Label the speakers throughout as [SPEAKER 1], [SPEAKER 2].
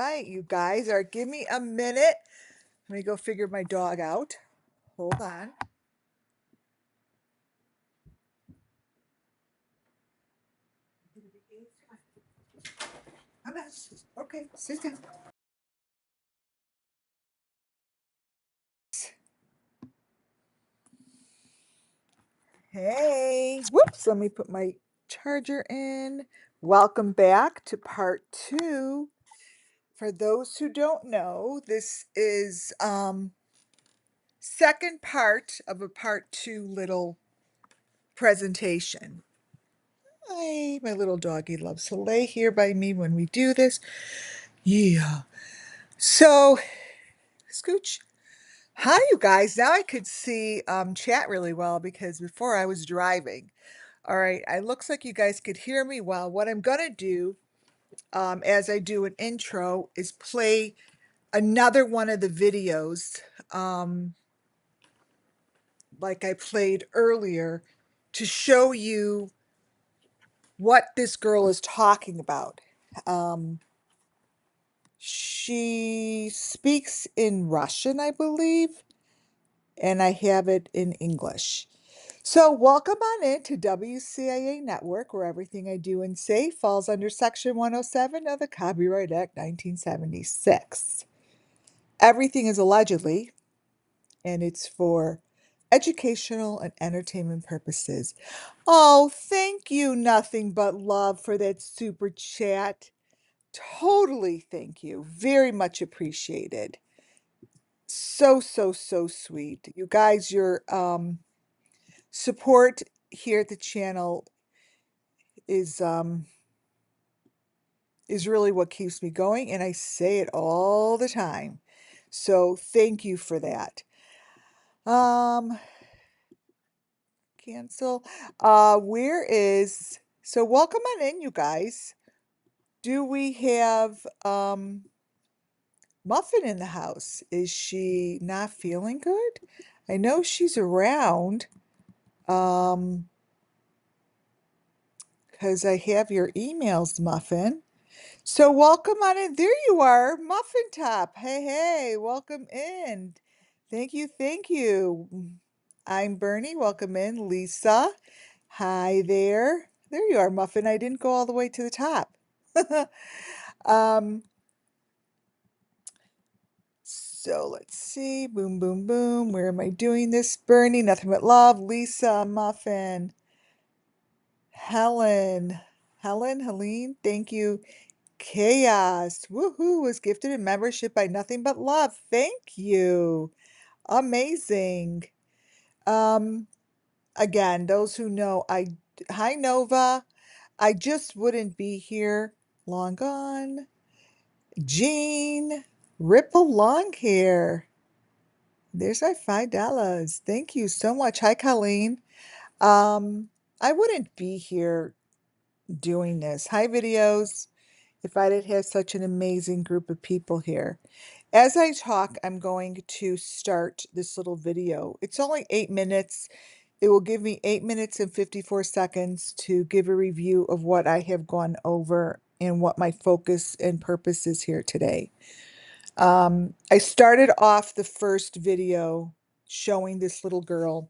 [SPEAKER 1] right, you guys are. Give me a minute. Let me go figure my dog out. Hold on. Okay, sit down. Hey, whoops, let me put my charger in. Welcome back to part two. For those who don't know, this is second part of a part two little presentation. Hi, my little doggy loves to lay here by me when we do this. Yeah. So, Scooch. Hi, you guys. Now I could see chat really well because before I was driving. All right, it looks like you guys could hear me well. What I'm gonna do, as I do an intro, is play another one of the videos, like I played earlier, to show you what this girl is talking about. She speaks in Russian, I believe, and I have it in English. So, welcome on in to WCIA Network, where everything I do and say falls under Section 107 of the Copyright Act 1976. Everything is allegedly, and it's for educational and entertainment purposes. Oh, thank you, Nothing But Love, for that super chat. Totally thank you. Very much appreciated. So, so, so sweet. You guys, your support here at the channel is really what keeps me going, and I say it all the time. So thank you for that. Um, cancel. Where is so welcome on in, you guys. Do we have Muffin in the house? Is she not feeling good? I know she's around. Because I have your emails, Muffin. So welcome on in. There you are, Muffin Top. Hey, hey, welcome in. Thank you, thank you. I'm Bernie. Welcome in, Lisa. Hi there. There you are, Muffin. I didn't go all the way to the top. um, so let's see. Boom, boom, boom. Where am I doing this? Bernie, Nothing But Love. Lisa, Muffin. Helen. Helene, thank you. Chaos, woohoo, was gifted a membership by Nothing But Love. Thank you. Amazing. Um, again, those who know, hi Nova. I just wouldn't be here. Long gone. Jean, Ripple Long Hair. There's my $5. Thank you so much. Hi, Colleen. I wouldn't be here doing this. Hi, videos, if I didn't have such an amazing group of people here. As I talk, I'm going to start this little video. It's only 8 minutes. It will give me 8 minutes and 54 seconds to give a review of what I have gone over and what my focus and purpose is here today. I started off the first video showing this little girl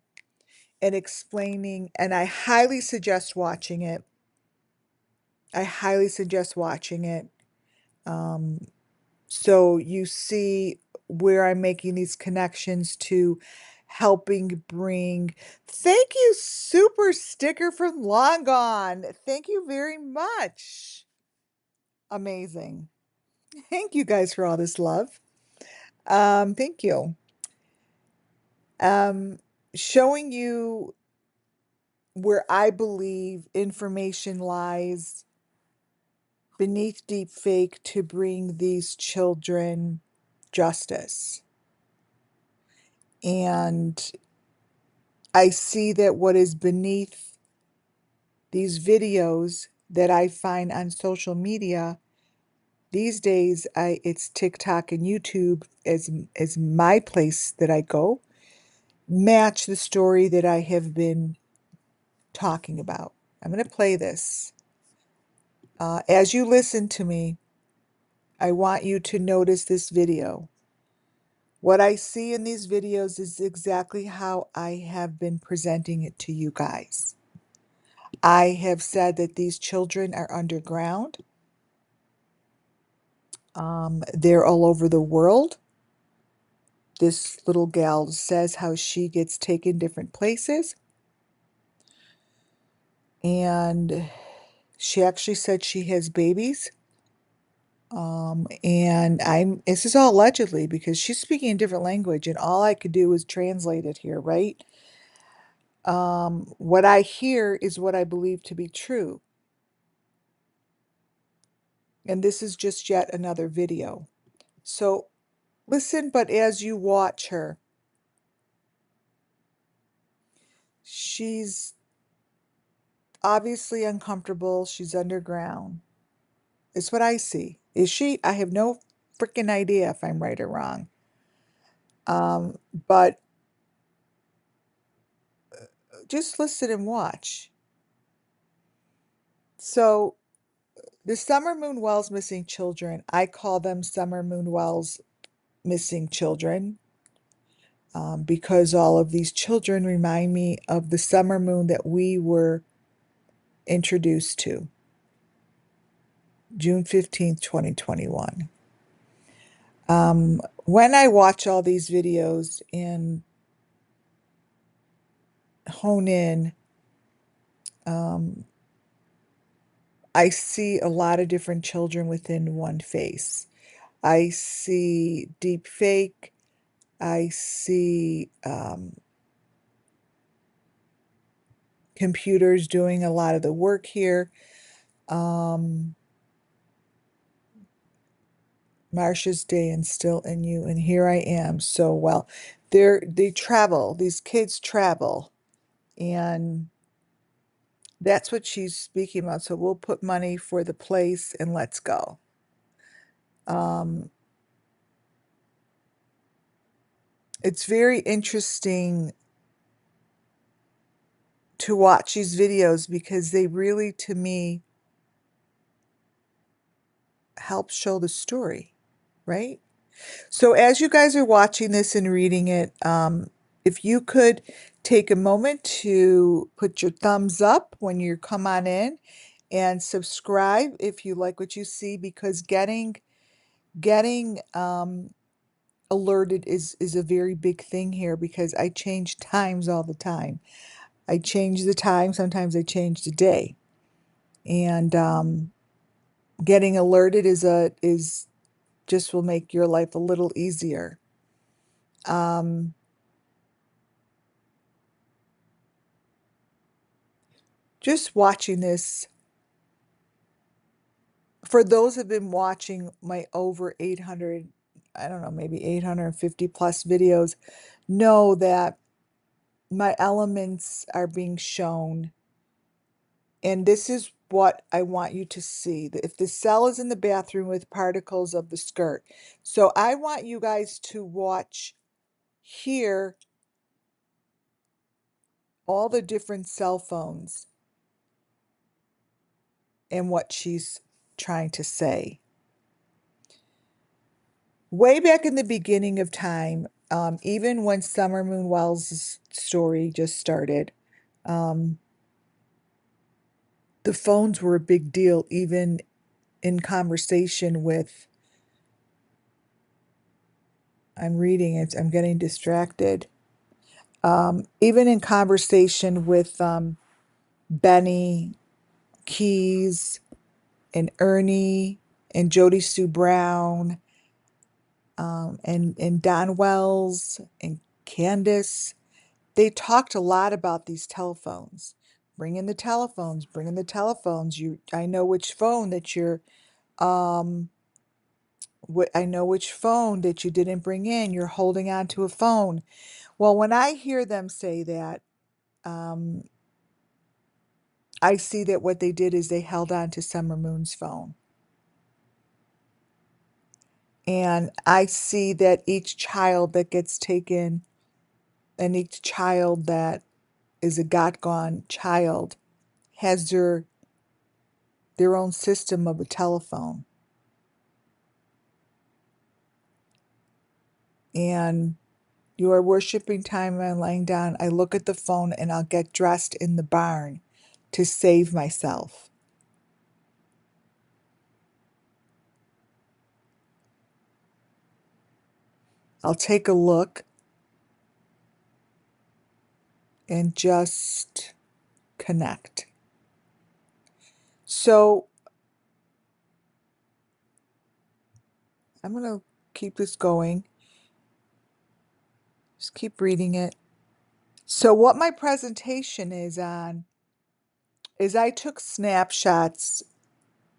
[SPEAKER 1] and explaining, and I highly suggest watching it. I highly suggest watching it. So you see where I'm making these connections to helping bring. Thank you, super sticker from Long Gone. Thank you very much. Amazing. Thank you guys for all this love. Thank you. Um, showing you where I believe information lies beneath deep fake to bring these children justice. And I see that what is beneath these videos that I find on social media these days, it's TikTok and YouTube as my place that I go, match the story that I have been talking about. I'm going to play this. As you listen to me, I want you to notice this video. What I see in these videos is exactly how I have been presenting it to you guys. I have said that these children are underground. They're all over the world. This little gal says how she gets taken different places. And she actually said she has babies. And this is all allegedly because she's speaking a different language and all I could do was translate it here, right? What I hear is what I believe to be true. And this is just yet another video. So listen, but as you watch her, she's obviously uncomfortable. She's underground. It's what I see. Is she? I have no freaking idea if I'm right or wrong. But just listen and watch. So the Summer Moon Wells missing children, I call them Summer Moon Wells missing children because all of these children remind me of the summer moon that we were introduced to, June 15th, 2021. When I watch all these videos and hone in, I see a lot of different children within one face. I see deep fake. I see computers doing a lot of the work here. Marcia's day and still in you, and here I am. So well, they travel. These kids travel, and that's what she's speaking about. So we'll put money for the place and let's go. Um, it's very interesting to watch these videos because they really, to me, help show the story, right? So as you guys are watching this and reading it, if you could take a moment to put your thumbs up when you come on in and subscribe if you like what you see, because getting alerted is a very big thing here because I change times all the time. I change the time, sometimes I change the day. And getting alerted is just will make your life a little easier. Um, just watching this, for those who've been watching my over 800, I don't know, maybe 850 plus videos, know that my elements are being shown. And this is what I want you to see. If the cell is in the bathroom with particles of the skirt. So I want you guys to watch here all the different cell phones and what she's trying to say. Way back in the beginning of time, even when Summer Moon Wells' story just started, um, the phones were a big deal, even in conversation with, I'm reading it, I'm getting distracted. Even in conversation with Benny Keys and Ernie and Jody Sue Brown, and Don Wells and Candace, they talked a lot about these telephones. Bring in the telephones, bring in the telephones. I know which phone that um, I know which phone that you didn't bring in. You're holding on to a phone. Well, when I hear them say that, um, I see that what they did is they held on to Summer Moon's phone. And I see that each child that gets taken and each child that is a got-gone child has their own system of a telephone. and you are worshiping time and I'm laying down, I look at the phone and I'll get dressed in the barn to save myself. I'll take a look and just connect. So I'm going to keep this going. Just keep reading it. So what my presentation is on is I took snapshots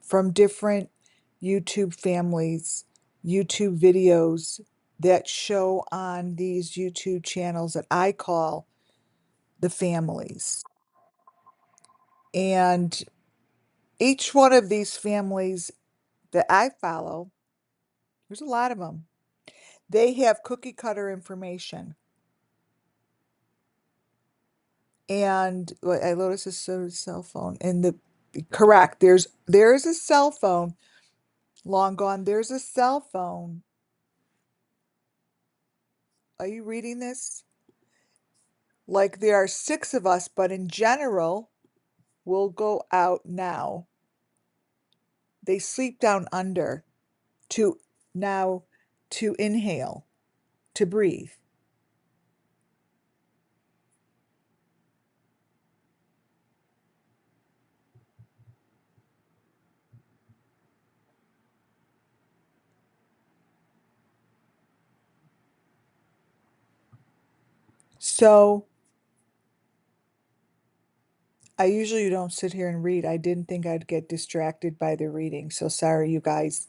[SPEAKER 1] from different YouTube families, YouTube videos that show on these YouTube channels that I call the families. And each one of these families that I follow, there's a lot of them, they have cookie cutter information. And I noticed a cell phone and correct, there's a cell phone, long gone, there's a cell phone. Are you reading this? Like there are 6 of us, but in general, we'll go out now. They sleep down under to now to inhale, to breathe. So I usually don't sit here and read. I didn't think I'd get distracted by the reading, so sorry, you guys.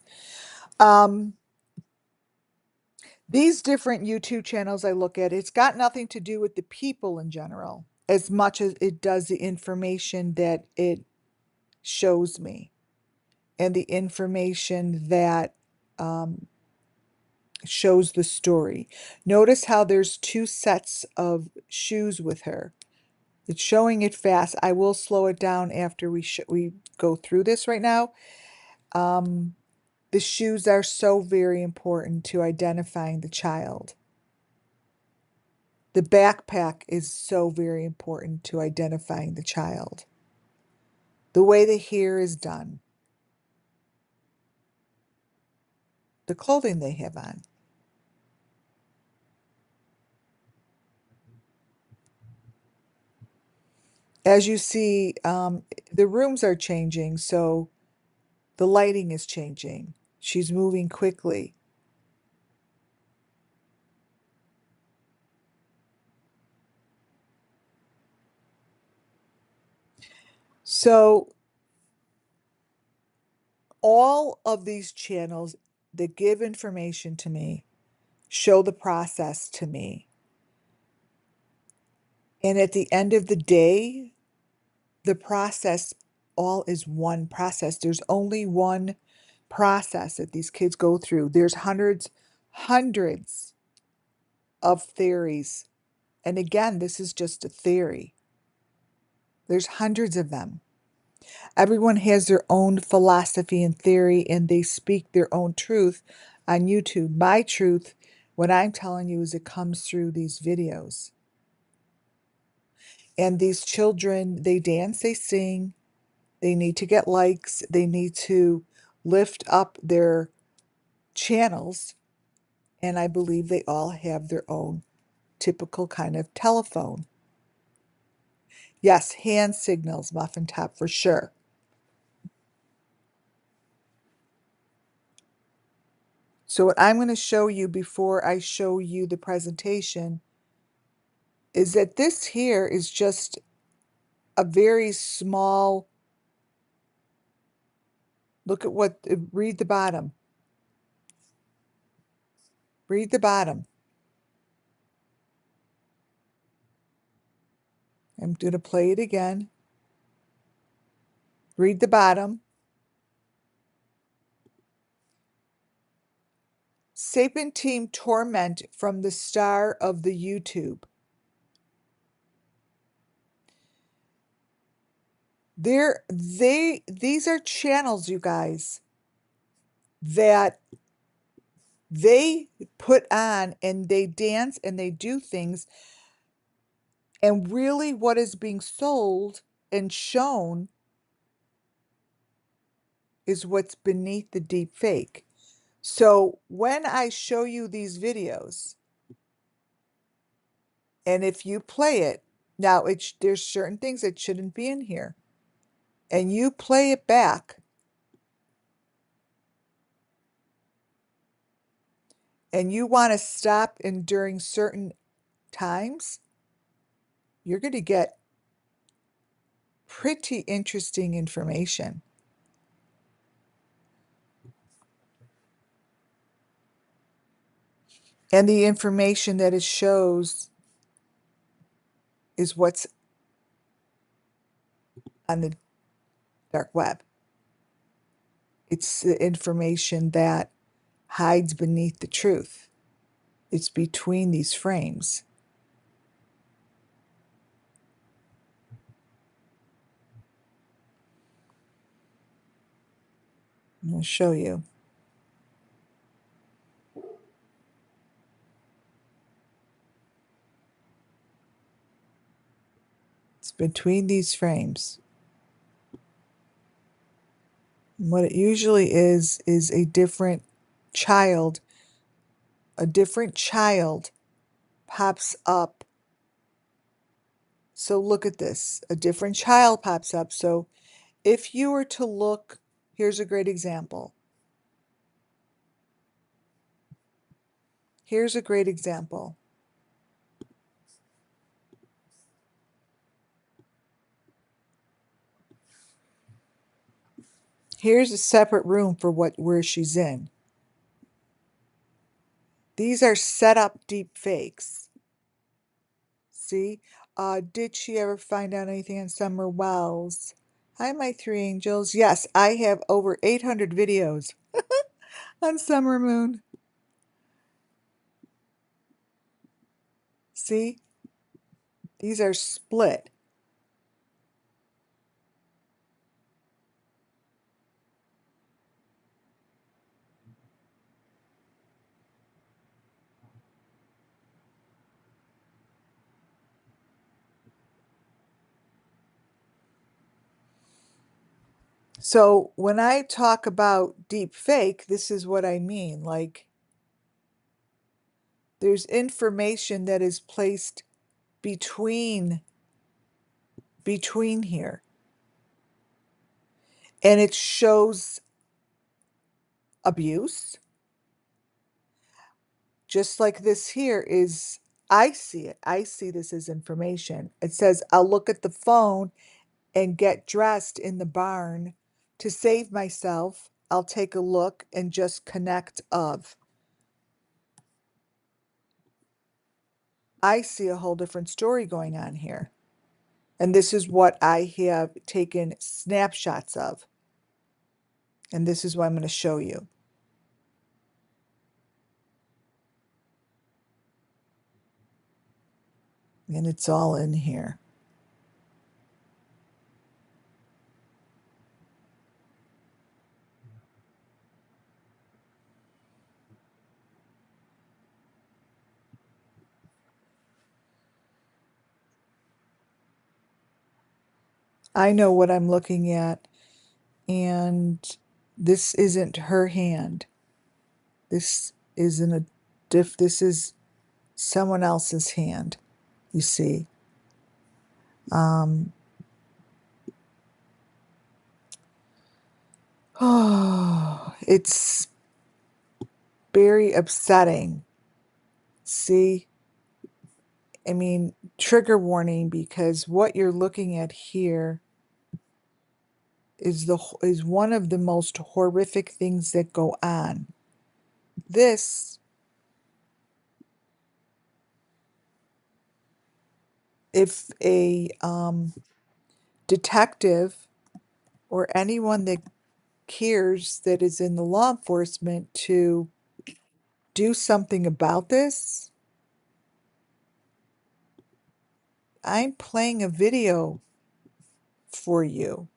[SPEAKER 1] Um, these different YouTube channels I look at, it's got nothing to do with the people in general, as much as it does the information that it shows me and the information that shows the story. Notice how there's 2 sets of shoes with her. It's showing it fast. I will slow it down after we go through this right now. The shoes are so very important to identifying the child. The backpack is so very important to identifying the child. The way the hair is done. The clothing they have on. As you see, the rooms are changing, so the lighting is changing. She's moving quickly. So all of these channels that give information to me show the process to me. And at the end of the day, the process all is one process. There's only one process that these kids go through. There's hundreds of theories. And again, this is just a theory. There's hundreds of them. Everyone has their own philosophy and theory, and they speak their own truth on YouTube. My truth, what I'm telling you, is it comes through these videos. And these children, they dance, they sing, they need to get likes, they need to lift up their channels, and I believe they all have their own typical kind of telephone. Yes, hand signals, Muffin Top, for sure. So what I'm going to show you before I show you the presentation is that this here is just a very small, look at what, read the bottom. Read the bottom. I'm going to play it again. Read the bottom. Sapien Team torment from the star of the YouTube. These are channels, you guys, that They put on and they dance and they do things, and really what is being sold and shown is what's beneath the deep fake. So when I show you these videos, and if you play it, now there's certain things that shouldn't be in here, and you play it back, and you want to stop and during certain times, you're going to get pretty interesting information. And the information that it shows is what's on the dark web. It's the information that hides beneath the truth. It's between these frames. I'll show you. It's between these frames. And what it usually is a different child. A different child pops up. So look at this. A different child pops up. So if you were to look, here's a great example. Here's a great example. Here's a separate room for where she's in. These are set up deep fakes. See? Did she ever find out anything on Summer Wells? Hi, my three angels. Yes, I have over 800 videos on Summer Moon. See? These are split. So when I talk about deep fake, this is what I mean. Like, there's information that is placed between here, and it shows abuse. Just like this here is, I see it. I see this as information. It says, I'll look at the phone and get dressed in the barn to save myself. I'll take a look and just connect of. I see a whole different story going on here. And this is what I have taken snapshots of. And this is what I'm going to show you. And it's all in here. I know what I'm looking at, and this isn't her hand. This isn't this is someone else's hand, you see. Oh, it's very upsetting. See, I mean, trigger warning, because what you're looking at here is one of the most horrific things that go on. This, if a detective or anyone that cares that is in the law enforcement to do something about this, I'm playing a video for you,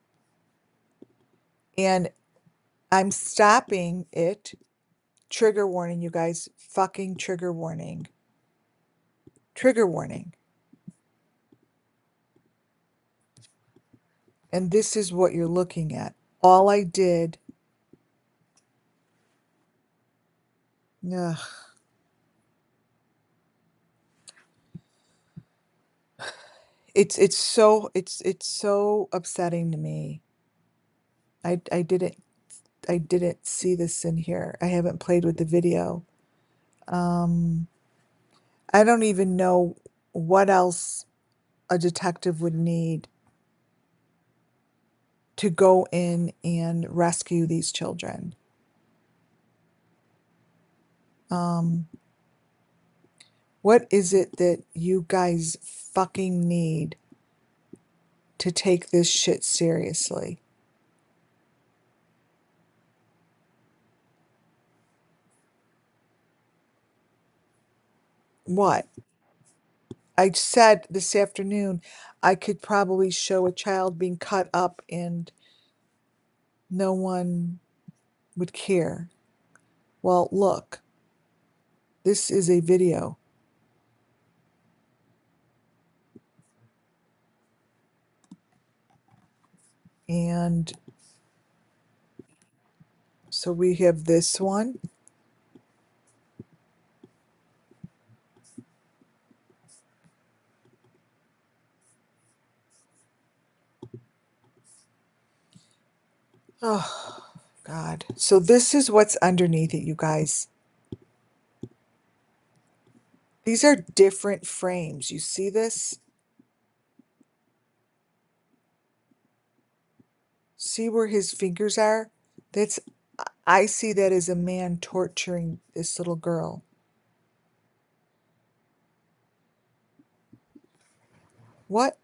[SPEAKER 1] and I'm stopping it Trigger warning, you guys. Fucking trigger warning. Trigger warning. And this is what you're looking at. All I did. Ugh. It's so upsetting to me. I didn't see this in here. I haven't played with the video. Um, I don't even know what else a detective would need to go in and rescue these children. Um, what is it that you guys fucking need to take this shit seriously? What? I said this afternoon I could probably show a child being cut up and no one would care. Well, look, this is a video. And so we have this one. Oh, God. So this is what's underneath it, you guys. These are different frames. You see this? See where his fingers are? That's, I see that as a man torturing this little girl. What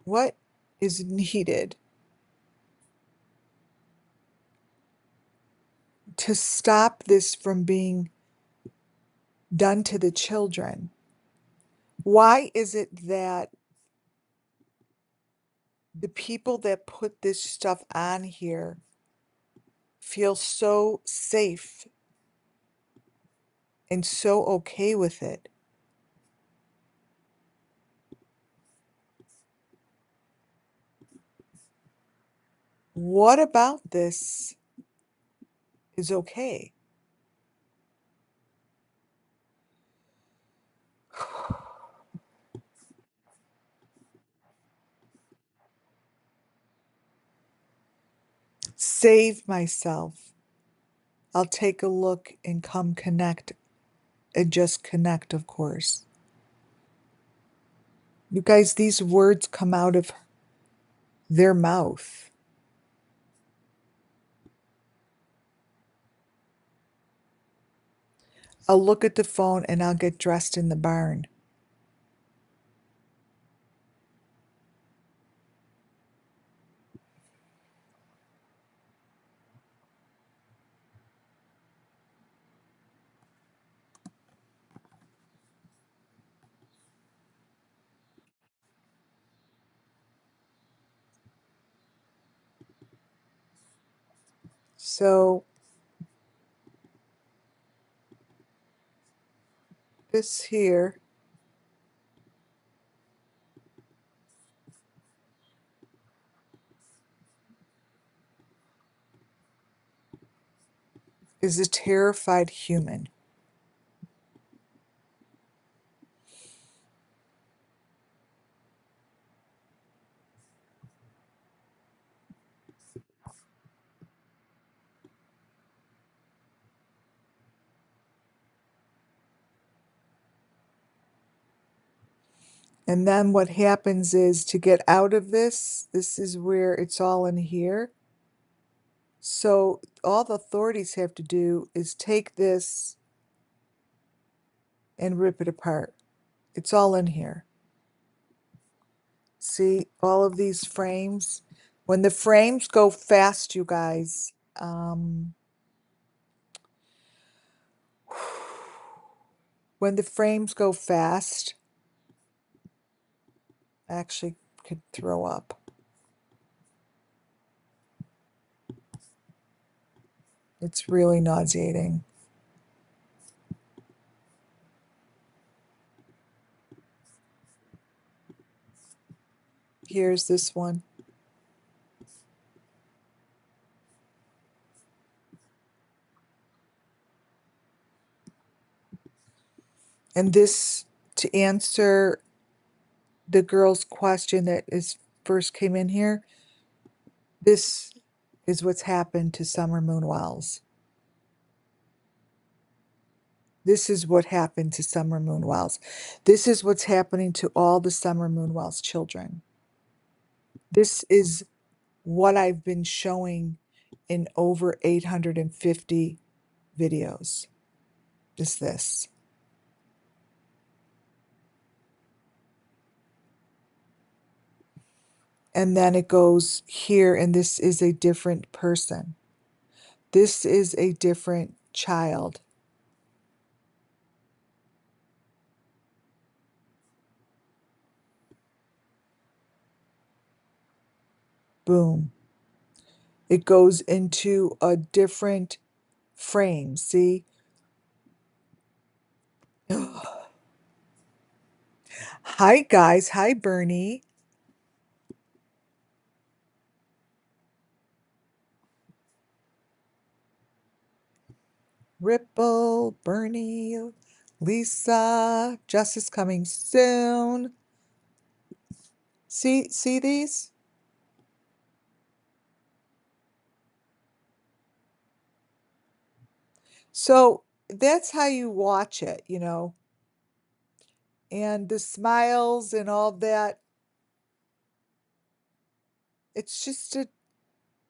[SPEAKER 1] what is needed to stop this from being done to the children? Why is it that the people that put this stuff on here feel so safe and so okay with it? What about this is okay? Save myself. I'll take a look and come connect and just connect, of course. You guys, these words come out of their mouth. I'll look at the phone and I'll get dressed in the barn. So this here is a terrified human. And then what happens is to get out of this is where it's all in here. So all the authorities have to do is take this and rip it apart. It's all in here. See all of these frames? When the frames go fast, you guys, when the frames go fast, I actually could throw up. It's really nauseating. Here's this one. And this, to answer the girl's question that is first came in here, this is what's happened to Summer Moon Wells. This is what happened to Summer Moon Wells. This is what's happening to all the Summer Moon Wells children. This is what I've been showing in over 850 videos. Is this. And then it goes here, and this is a different person. This is a different child. Boom. It goes into a different frame. See? Hi, guys. Hi, Bernie. Ripple, Bernie, Lisa, Justice coming soon. See these? So that's how you watch it, you know. And the smiles and all that. It's just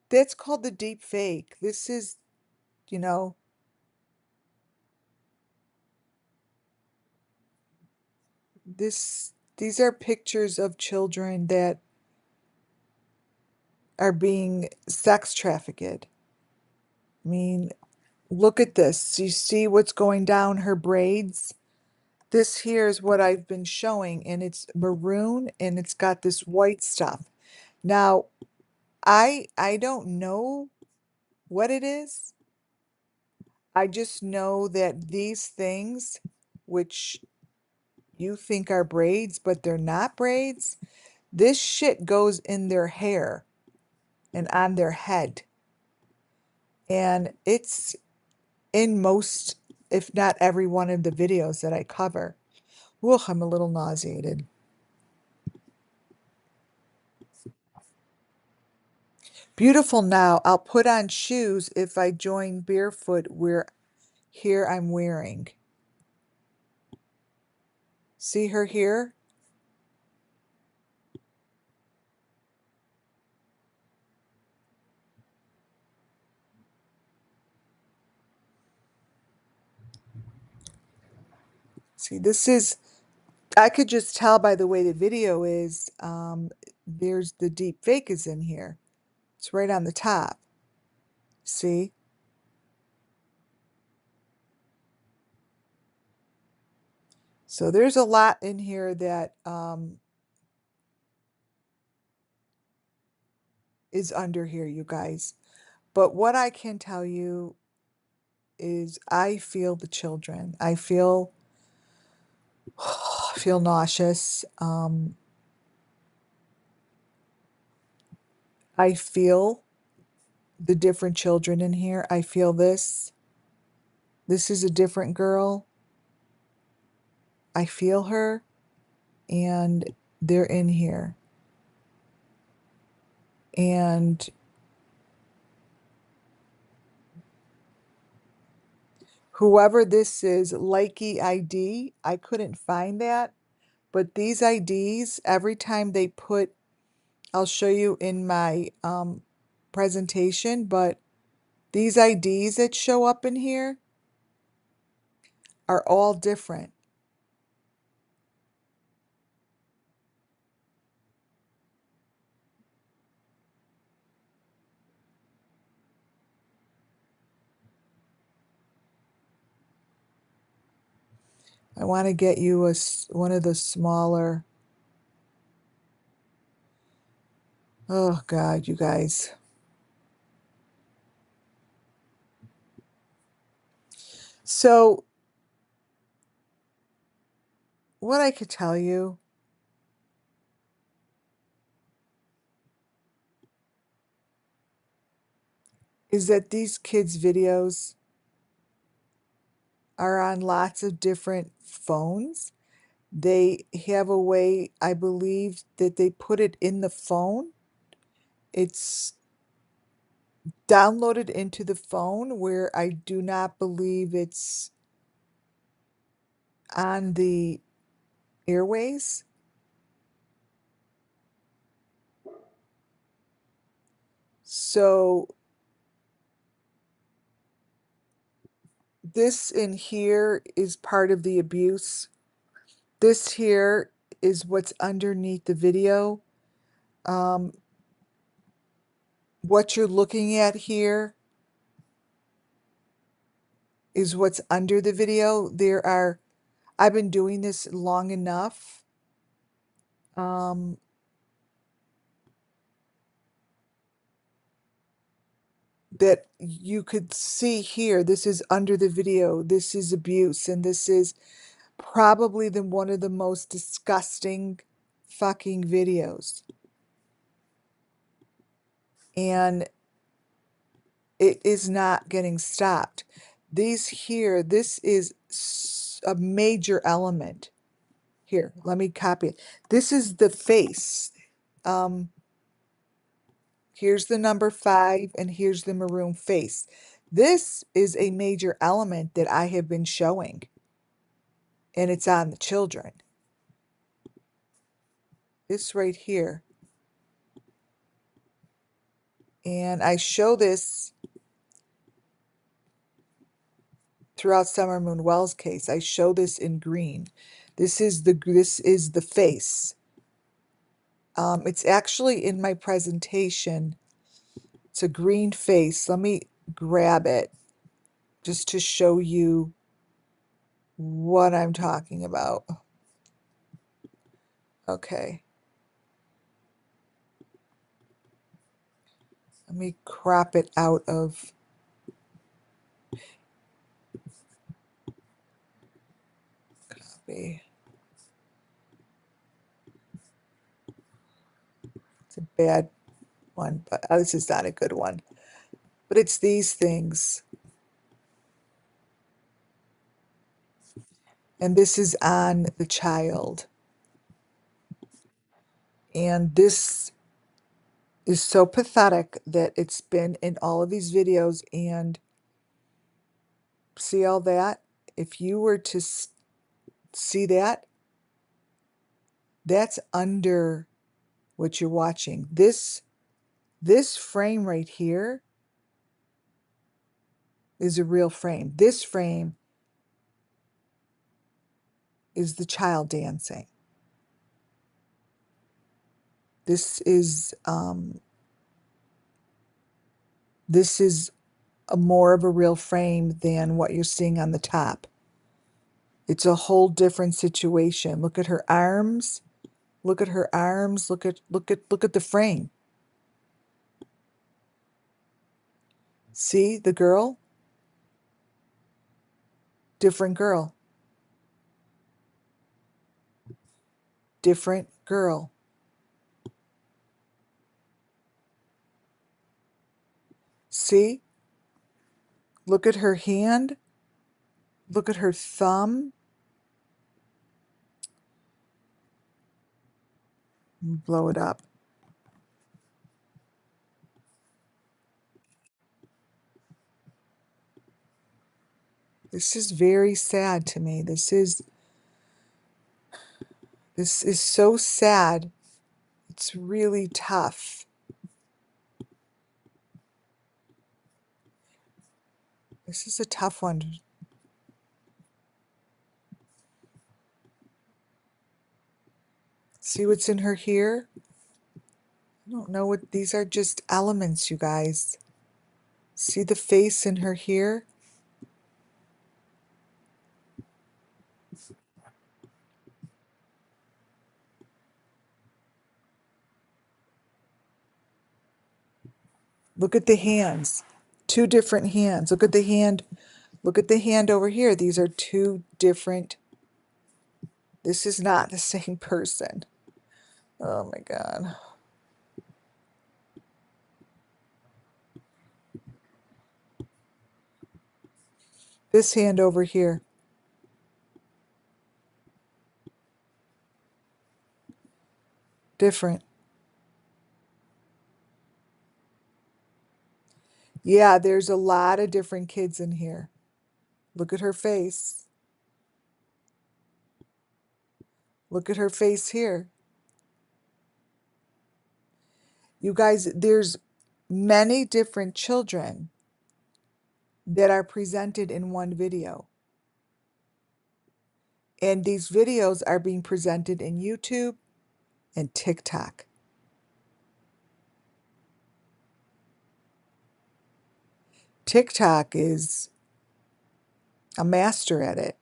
[SPEAKER 1] that's called the deep fake. This is, you know, these are pictures of children that are being sex trafficked. I mean, look at this. You see what's going down her braids? This here is what I've been showing, and it's maroon and it's got this white stuff. Now, I don't know what it is. I just know that these things, which you think are braids, but they're not braids, this shit goes in their hair and on their head. And it's in most, if not every one of the videos that I cover. Ugh, I'm a little nauseated. Beautiful now. I'll put on shoes if I join barefoot where here I'm wearing. See her here? See, this is, I could just tell by the way the video is, there's the deep fake is in here. It's right on the top. See? So there's a lot in here that is under here, you guys. But what I can tell you is I feel the children. I feel feel nauseous. I feel the different children in here. I feel this. This is a different girl. I feel her, and they're in here. And whoever this is, Likey ID, I couldn't find that. But these IDs, every time they put, I'll show you in my presentation, but these IDs that show up in here are all different. I want to get you one of the smaller. Oh God, you guys. So what I could tell you is that these kids' videos are on lots of different phones. They have a way, I believe, that they put it in the phone. It's downloaded into the phone where I do not believe it's on the airways. So this in here is part of the abuse. This here is what's underneath the video. Um, what you're looking at here is what's under the video. I've been doing this long enough. Um, that you could see here, this is under the video, this is abuse, and this is probably one of the most disgusting fucking videos. And it is not getting stopped. This is a major element. Here, let me copy it. This is the face. Um, Here's the number 5, and here's the maroon face. This is a major element that I have been showing, and it's on the children. This right here. And I show this throughout Summer Moon Wells' case. I show this in green. This is the face. It's actually in my presentation. It's a green face. Let me grab it just to show you what I'm talking about. Okay. Let me crop it out of copy. It's a bad one, but this is not a good one. But it's these things. And this is on the child. And this is so pathetic that it's been in all of these videos. And see all that? If you were to see that, that's under what you're watching. This frame right here is a real frame. This frame is the child dancing. This is a more of a real frame than what you're seeing on the top. It's a whole different situation. Look at her arms. Look at her arms. Look at the frame. See the girl? Different girl. Different girl. See? Look at her hand. Look at her thumb. Blow it up. This is very sad to me. This is so sad. It's really tough. This is a tough one. See what's in her here? I don't know what these are, just elements, you guys. See the face in her here? Look at the hands. Two different hands. Look at the hand Look at the hand over here. These are two different. This is not the same person. Oh my God. This hand over here. Different. Yeah, there's a lot of different kids in here. Look at her face. Look at her face here. You guys, there's many different children that are presented in one video. And these videos are being presented in YouTube and TikTok. TikTok is a master at it.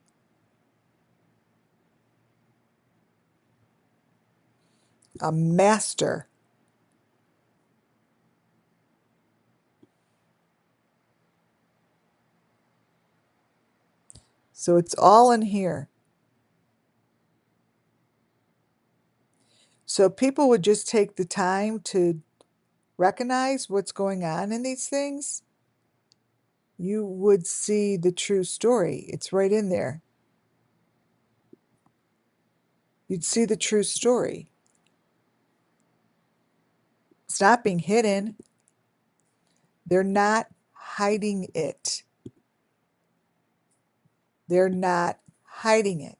[SPEAKER 1] A master. So it's all in here. So people would just take the time to recognize what's going on in these things, you would see the true story. It's right in there. You'd see the true story. It's not being hidden. They're not hiding it. They're not hiding it.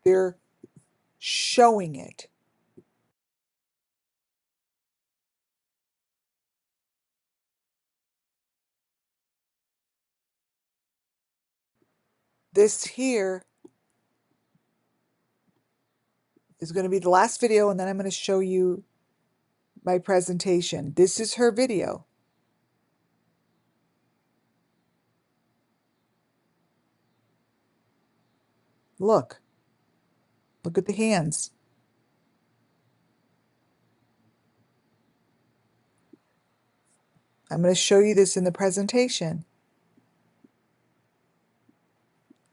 [SPEAKER 1] They're showing it. This here is going to be the last video, and then I'm going to show you my presentation. This is her video. Look. Look at the hands. I'm going to show you this in the presentation.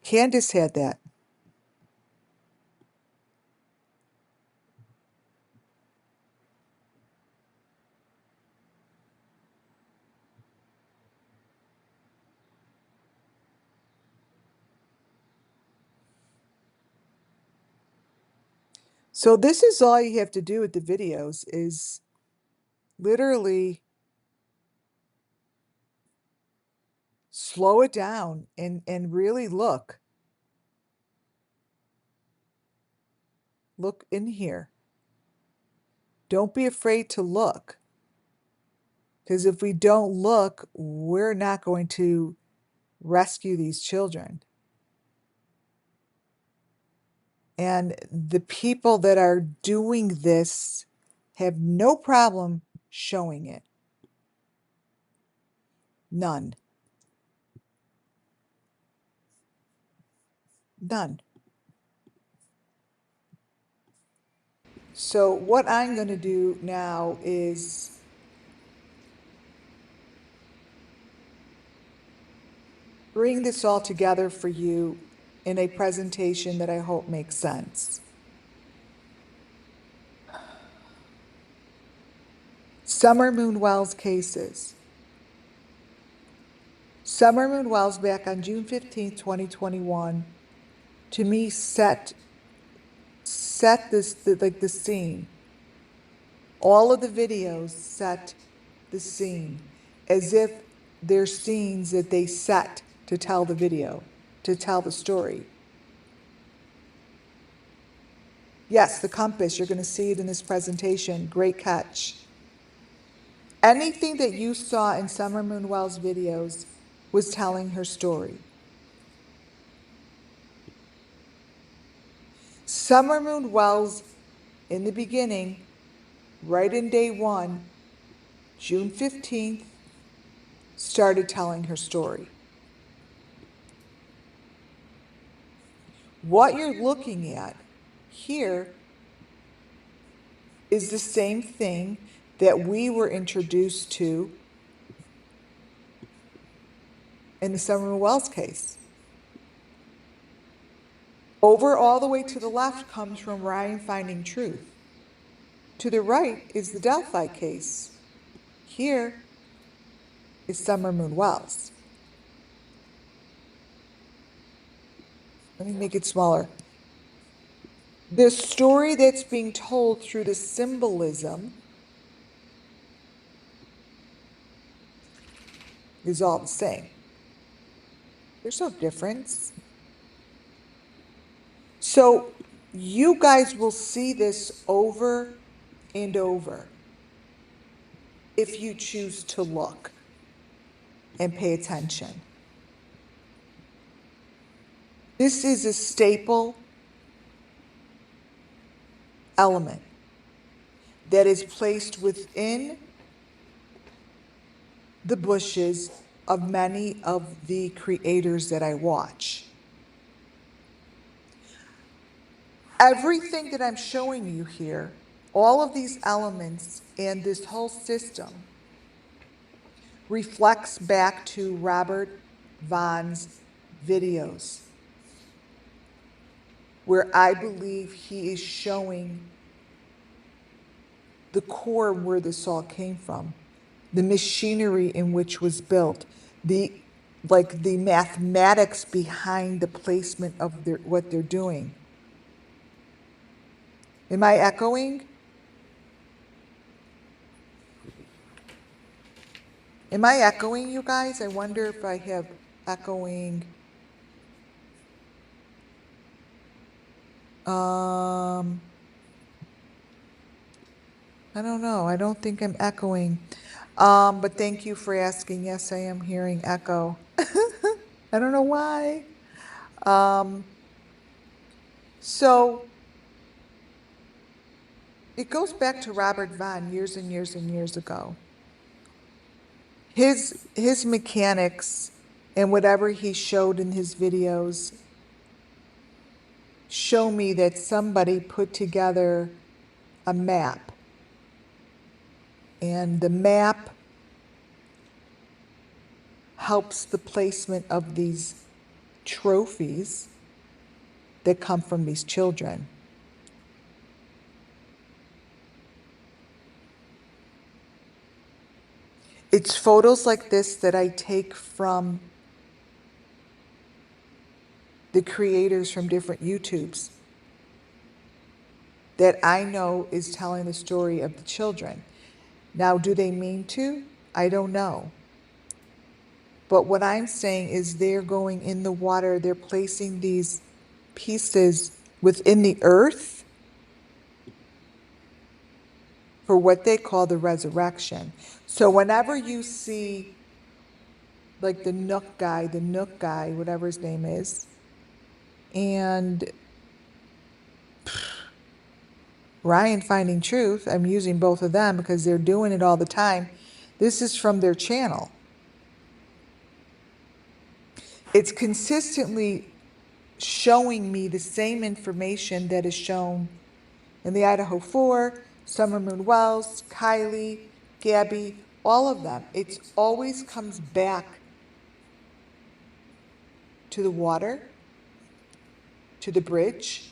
[SPEAKER 1] Candace had that. So this is all you have to do with the videos is literally slow it down and really look. Look in here. Don't be afraid to look. Because if we don't look, we're not going to rescue these children. And the people that are doing this have no problem showing it. None. None. So what I'm going to do now is bring this all together for you in a presentation that I hope makes sense. Summer Moon Wells cases. Summer Moon Wells back on June 15th, 2021, to me set this the scene. All of the videos set the scene as if they're scenes that they set to tell the video, to tell the story. Yes, the compass, you're going to see it in this presentation. Great catch. Anything that you saw in Summer Moon Wells' videos was telling her story. Summer Moon Wells, in the beginning, right in day one, June 15th, started telling her story. What you're looking at here is the same thing that we were introduced to in the Summer and Wells case. Over all the way to the left comes from Ryan Finding Truth. To the right is the Delphi case. Here is Summer Moon Wells. Let me make it smaller. The story that's being told through the symbolism is all the same. There's no difference. So you guys will see this over and over if you choose to look and pay attention. This is a staple element that is placed within the bushes of many of the creators that I watch. Everything that I'm showing you here, all of these elements and this whole system reflects back to Robert Vaughn's videos, where I believe he is showing the core where this all came from, the machinery in which was built, the mathematics behind the placement of what they're doing. Am I echoing? Am I echoing, you guys? I wonder if I have echoing. I don't know. I don't think I'm echoing. But thank you for asking. Yes, I am hearing echo. I don't know why. So it goes back to Robert Vaughn years and years and years ago. His mechanics and whatever he showed in his videos show me that somebody put together a map. And the map helps the placement of these trophies that come from these children. It's photos like this that I take from the creators from different YouTubes that I know is telling the story of the children. Now, do they mean to? I don't know. But what I'm saying is they're going in the water, they're placing these pieces within the earth for what they call the resurrection. So whenever you see like the Nook guy, whatever his name is, and Ryan Finding Truth, I'm using both of them because they're doing it all the time. This is from their channel. It's consistently showing me the same information that is shown in the Idaho 4, Summer Moon Wells, Kylie, Gabby, all of them. It always comes back to the water, to the bridge,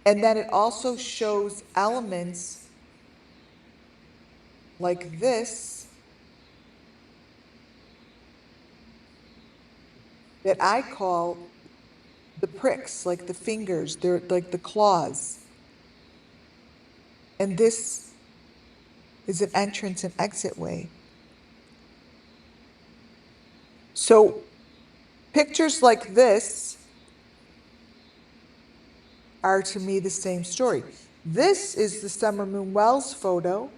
[SPEAKER 1] and then it also shows elements like this that I call the pricks, like the fingers, they're like the claws. And this is an entrance and exit way. So pictures like this are to me the same story. This is the Summer Moon Wells photo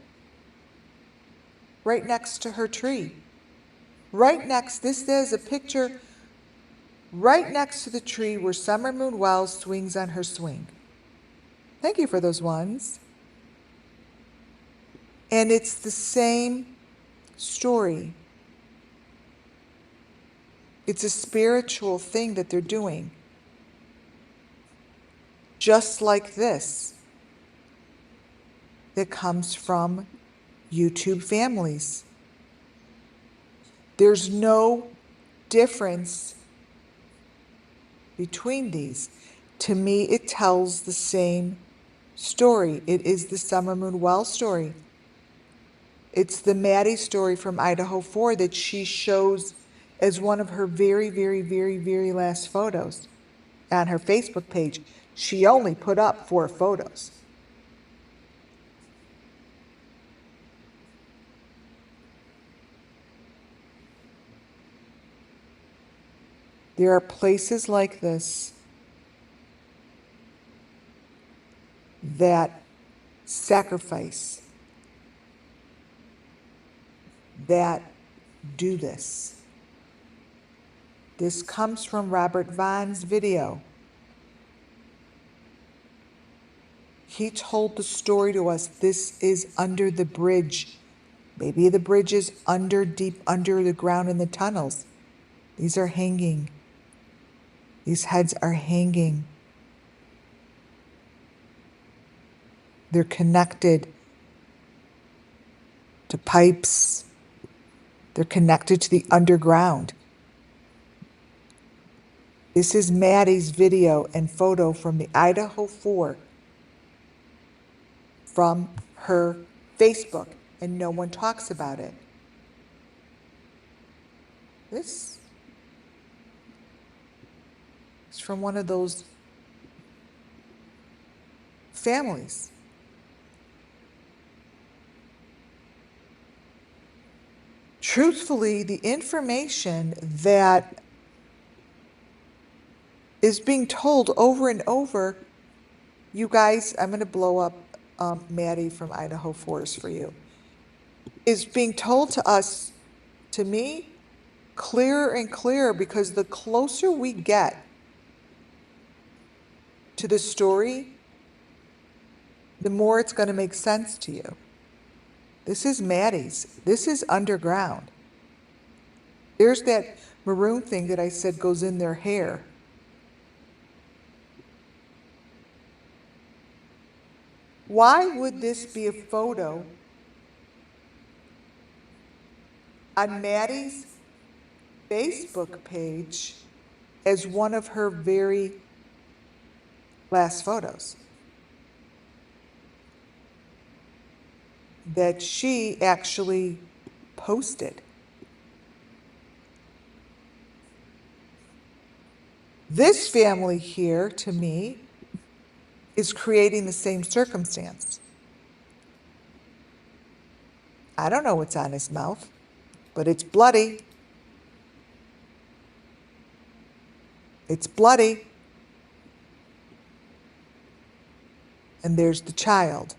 [SPEAKER 1] right next to her tree. Right next, this is a picture right next to the tree where Summer Moon Wells swings on her swing. Thank you for those ones. And it's the same story. It's a spiritual thing that they're doing. Just like this. that comes from YouTube families. There's no difference between these. To me, it tells the same story. It is the Summer Moon Well story. It's the Maddie story from Idaho 4 that she shows as one of her very, very, very, very last photos on her Facebook page. She only put up 4 photos. There are places like this that sacrifice, that do this. This comes from Robert Vaughn's video. He told the story to us. This is under the bridge. Maybe the bridge is deep under the ground in the tunnels. These are hanging. These heads are hanging. They're connected to pipes. They're connected to the underground. This is Maddie's video and photo from the Idaho 4 from her Facebook, and no one talks about it. This is from one of those families. Truthfully, the information that is being told over and over, you guys, I'm going to blow up Maddie from Idaho Forest for you, is being told to us, to me, clearer and clearer, because the closer we get to the story, the more it's going to make sense to you. This is Maddie's. This is underground. There's that maroon thing that I said goes in their hair. Why would this be a photo on Maddie's Facebook page as one of her very last photos that she actually posted? This family here, to me, is creating the same circumstance. I don't know what's on his mouth, but it's bloody. It's bloody. And there's the child.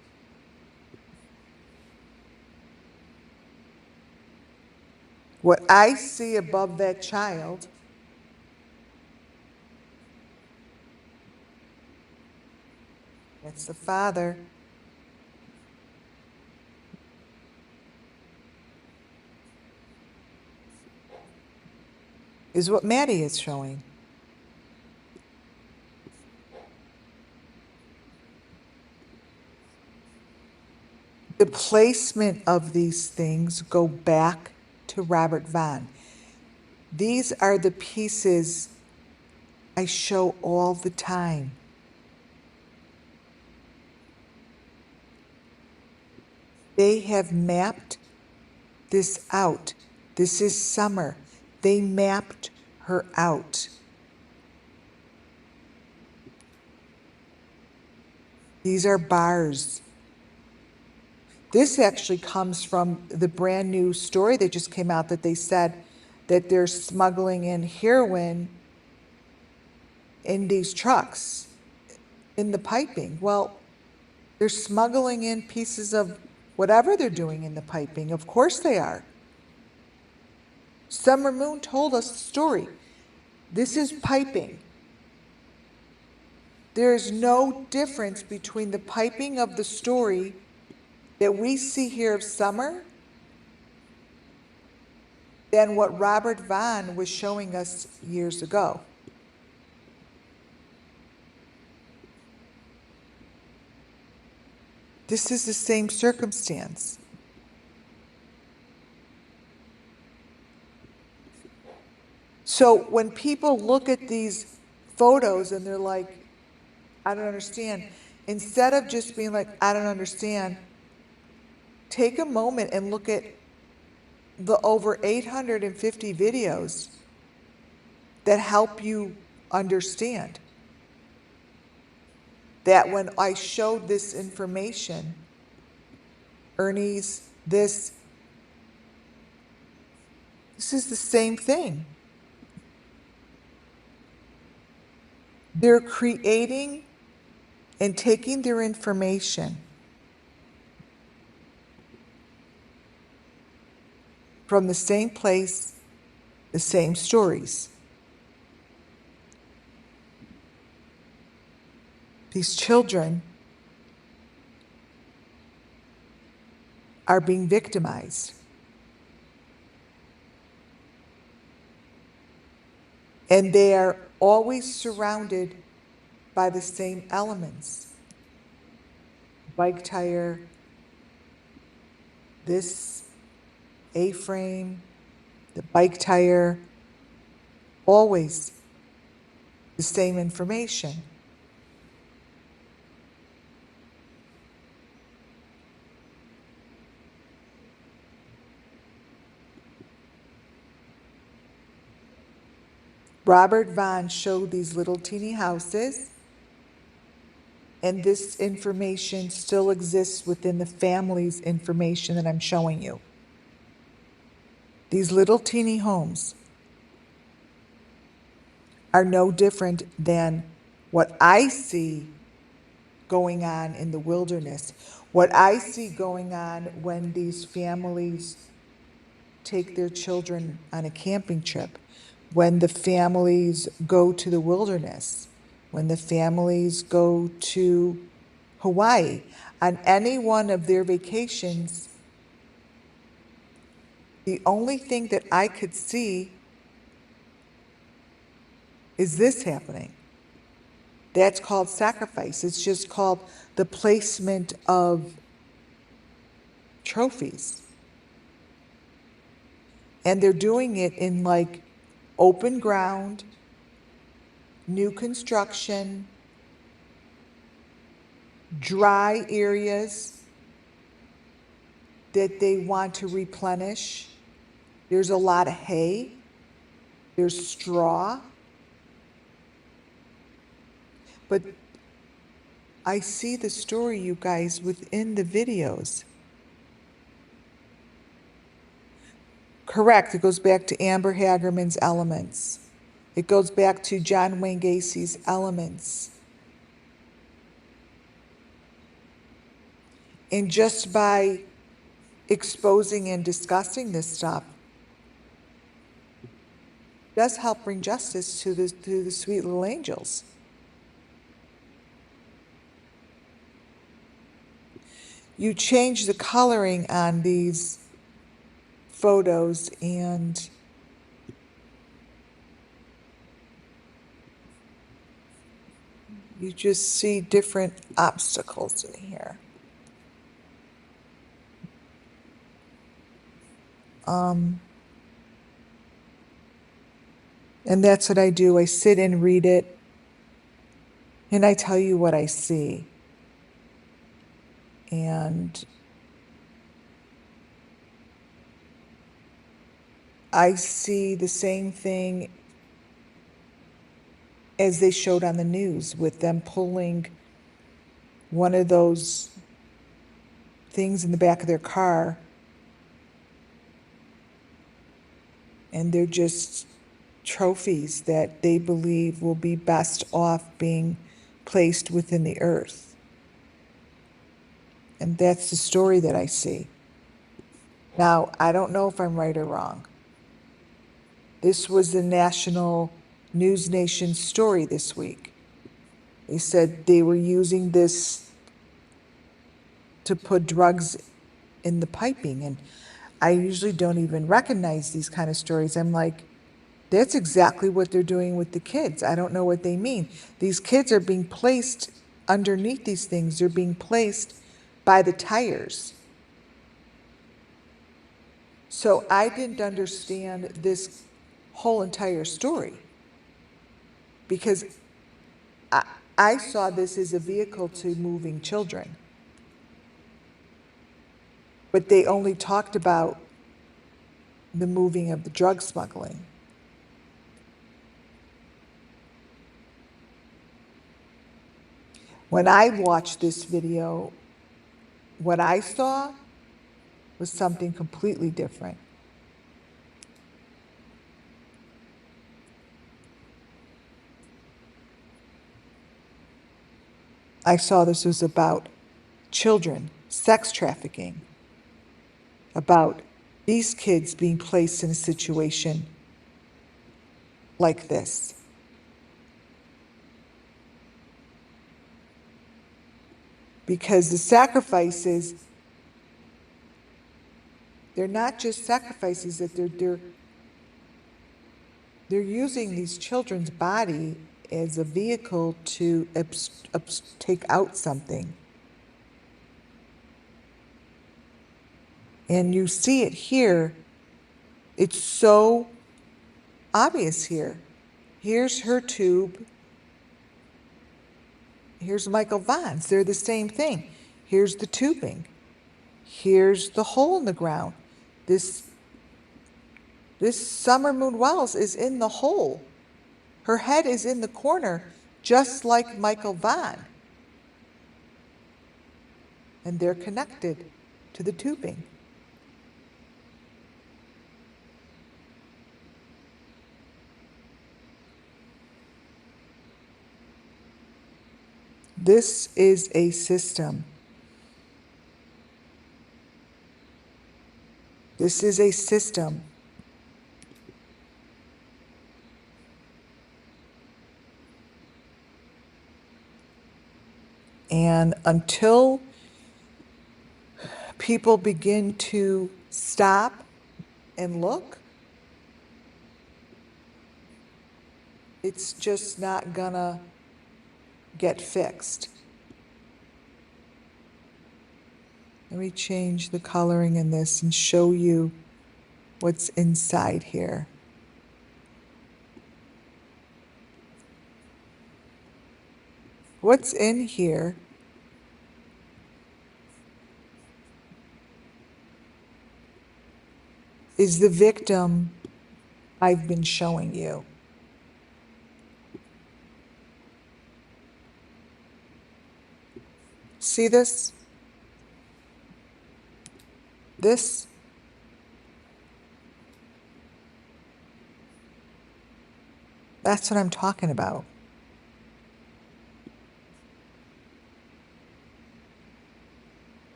[SPEAKER 1] What I see above that child that's the father. Is what Maddie is showing. The placement of these things go back to Robert Vaughn. These are the pieces I show all the time. They have mapped this out. This is Summer. They mapped her out. These are bars. This actually comes from the brand new story that just came out, that they said that they're smuggling in heroin in these trucks, in the piping. Well, they're smuggling in pieces of whatever they're doing in the piping. Of course they are. Summer Moon told us the story. This is piping. There is no difference between the piping of the story that we see here of Summer than what Robert Vaughn was showing us years ago. This is the same circumstance. So when people look at these photos and they're like, I don't understand, instead of just being like, I don't understand, take a moment and look at the over 850 videos that help you understand that when I showed this information, Ernie's this is the same thing. They're creating and taking their information from the same place, the same stories. These children are being victimized. And they are always surrounded by the same elements. Bike tire, this A-frame, the bike tire, always the same information. Robert Vaughn showed these little teeny houses, and this information still exists within the family's information that I'm showing you. These little teeny homes are no different than what I see going on in the wilderness, what I see going on when these families take their children on a camping trip, when the families go to the wilderness, when the families go to Hawaii. On any one of their vacations, the only thing that I could see is this happening. That's called sacrifice. It's just called the placement of trophies. And they're doing it in like open ground, new construction, dry areas that they want to replenish. There's a lot of hay, there's straw. But I see the story, you guys, within the videos. Correct, it goes back to Amber Hagerman's Elements. It goes back to John Wayne Gacy's Elements. And just by exposing and discussing this stuff does help bring justice to the sweet little angels. You change the coloring on these photos and you just see different obstacles in here. And that's what I do. I sit and read it, and I tell you what I see. And I see the same thing as they showed on the news with them pulling one of those things in the back of their car, and they're just trophies that they believe will be best off being placed within the earth. And that's the story that I see. Now, I don't know if I'm right or wrong. This was the national News Nation story this week. They said they were using this to put drugs in the piping. And I usually don't even recognize these kind of stories. I'm like, that's exactly what they're doing with the kids. I don't know what they mean. These kids are being placed underneath these things. They're being placed by the tires. So I didn't understand this whole entire story because I saw this as a vehicle to moving children. But they only talked about the moving of the drug smuggling. When I watched this video, what I saw was something completely different. I saw this was about children, sex trafficking, about these kids being placed in a situation like this. Because the sacrifices, they're not just sacrifices, that they're using these children's body as a vehicle to take out something. And you see it here. It's so obvious here. Here's her tube. Here's Michael Vaughn's. They're the same thing. Here's the tubing. Here's the hole in the ground. This Summer Moon Wells is in the hole. Her head is in the corner, just like Michael Vaughn. And they're connected to the tubing. This is a system. This is a system. And until people begin to stop and look, it's just not gonna get fixed. Let me change the coloring in this and show you what's inside here. What's in here is the victim I've been showing you. See this? This? That's what I'm talking about.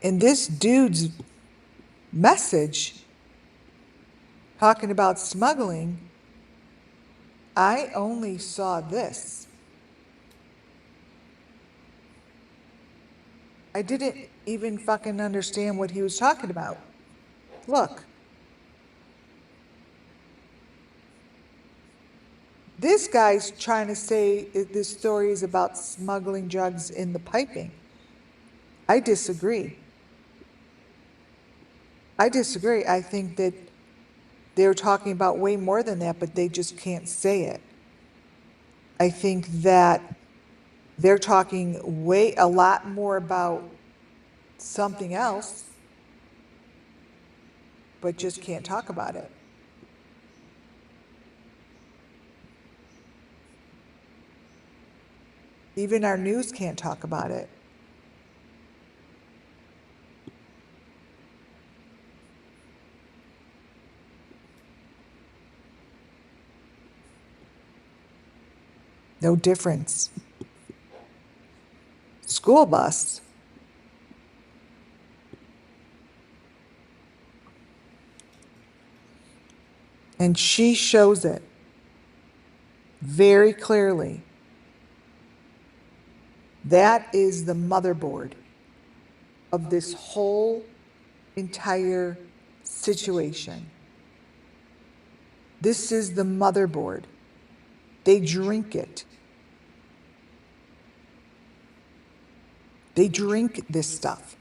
[SPEAKER 1] And this dude's message, talking about smuggling, I only saw this. I didn't even fucking understand what he was talking about. Look. This guy's trying to say this story is about smuggling drugs in the piping. I disagree. I disagree. I think that they're talking about way more than that, but they just can't say it. I think that they're talking a lot more about something else, but just can't talk about it. Even our news can't talk about it. No difference. School bus. And she shows it very clearly. That is the motherboard of this whole entire situation. This is the motherboard. They drink it. They drink this stuff.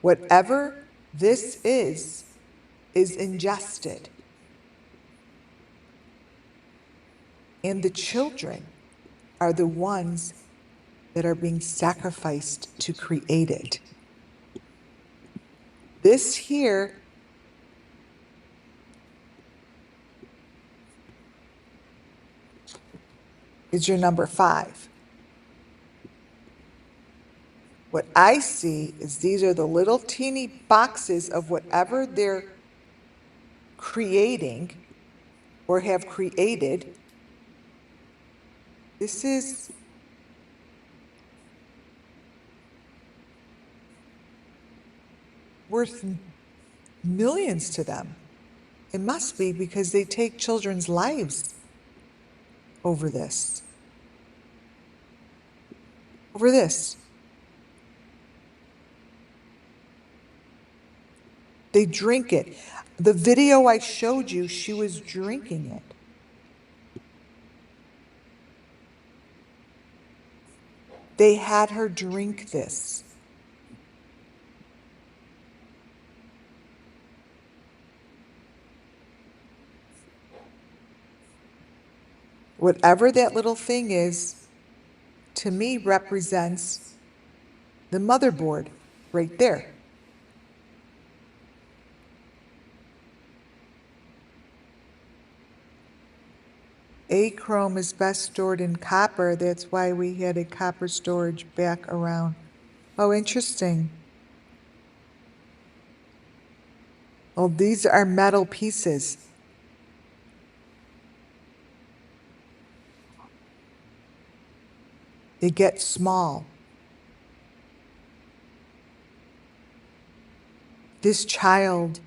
[SPEAKER 1] Whatever this is ingested. And the children are the ones that are being sacrificed to create it. This here is your number 5. What I see is these are the little teeny boxes of whatever they're creating or have created. This is worth millions to them. It must be because they take children's lives over this. Over this. They drink it. The video I showed you, she was drinking it. They had her drink this. Whatever that little thing is, to me represents the motherboard right there. Achrome is best stored in copper. That's why we had a copper storage back around. Oh, interesting. Oh, these are metal pieces. They get small. This child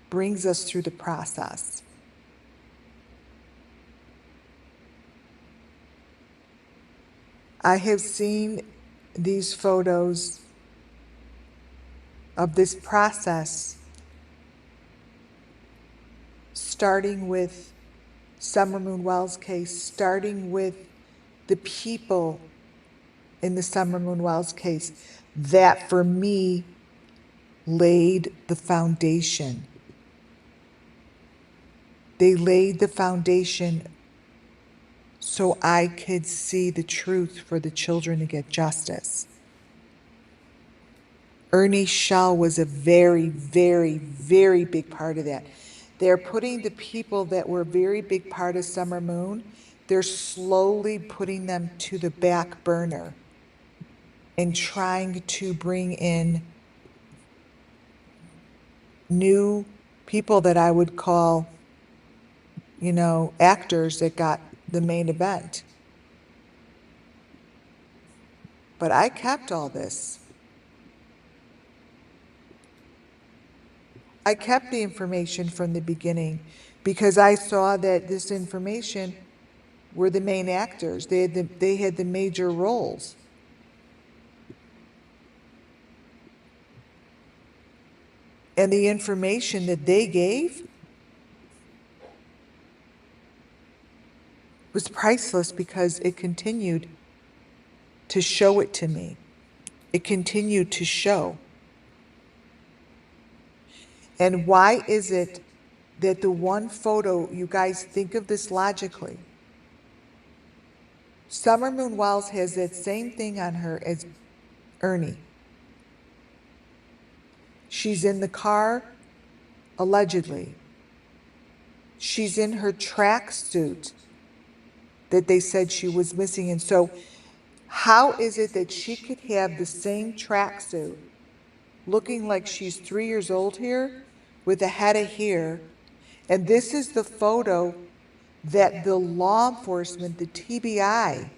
[SPEAKER 1] brings us through the process. I have seen these photos of this process, starting with Summer Moon Wells case, starting with the people in the Summer Moon Wells case, that for me laid the foundation. They laid the foundation so I could see the truth for the children to get justice. Ernie Shell was a very, very, very big part of that. They're putting the people that were a very big part of Summer Moon, they're slowly putting them to the back burner and trying to bring in new people that I would call, actors that got the main event. But I kept all this. I kept the information from the beginning because I saw that this information were the main actors. They had the major roles. And the information that they gave was priceless because it continued to show it to me. It continued to show. And why is it that the one photo, you guys think of this logically, Summer Moon Wells has that same thing on her as Ernie. She's in the car, allegedly. She's in her tracksuit that they said she was missing. And so how is it that she could have the same tracksuit looking like she's 3 years old here with a head of hair? And this is the photo that the law enforcement, the TBI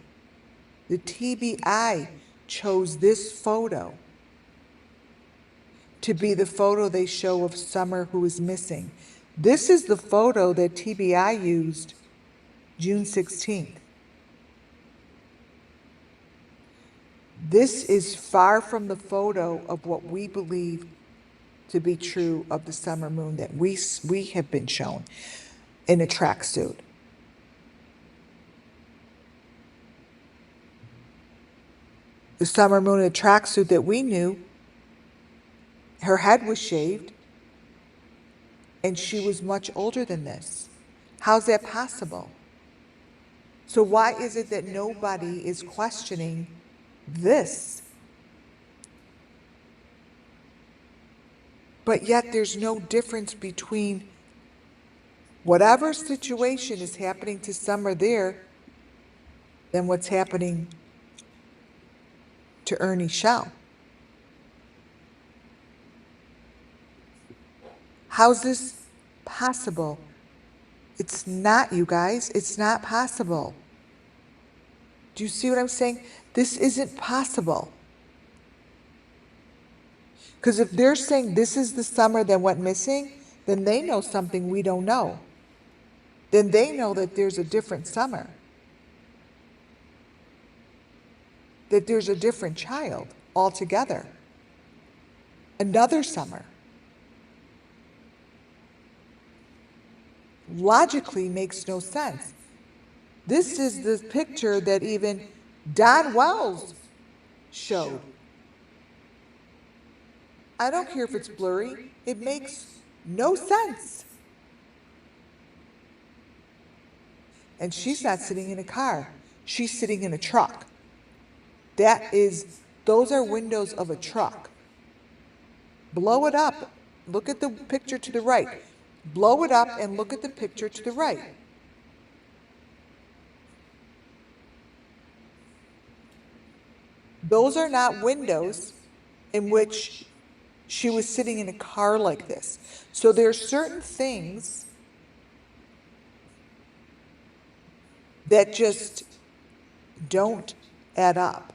[SPEAKER 1] chose this photo to be the photo they show of Summer who is missing. This is the photo that TBI used June 16th. This is far from the photo of what we believe to be true of the summer moon that we have been shown in a tracksuit. The summer moon in a tracksuit that we knew, her head was shaved, and she was much older than this. How's that possible? So why is it that nobody is questioning this? But yet there's no difference between whatever situation is happening to Summer there than what's happening to Ernie Shell. How's this possible? It's not, you guys. It's not possible. Do you see what I'm saying? This isn't possible. Because if they're saying this is the Summer that went missing, then they know something we don't know. Then they know that there's a different Summer, that there's a different child altogether, another Summer. Logically makes no sense. This is the picture that even Don Wells showed. I don't care if it's blurry, it makes no sense. And she's not sitting in a car, she's sitting in a truck. Those are windows of a truck. Blow it up. Look at the picture to the right. Blow it up and look at the picture to the right. Those are not windows in which she was sitting in a car like this. So there are certain things that just don't add up.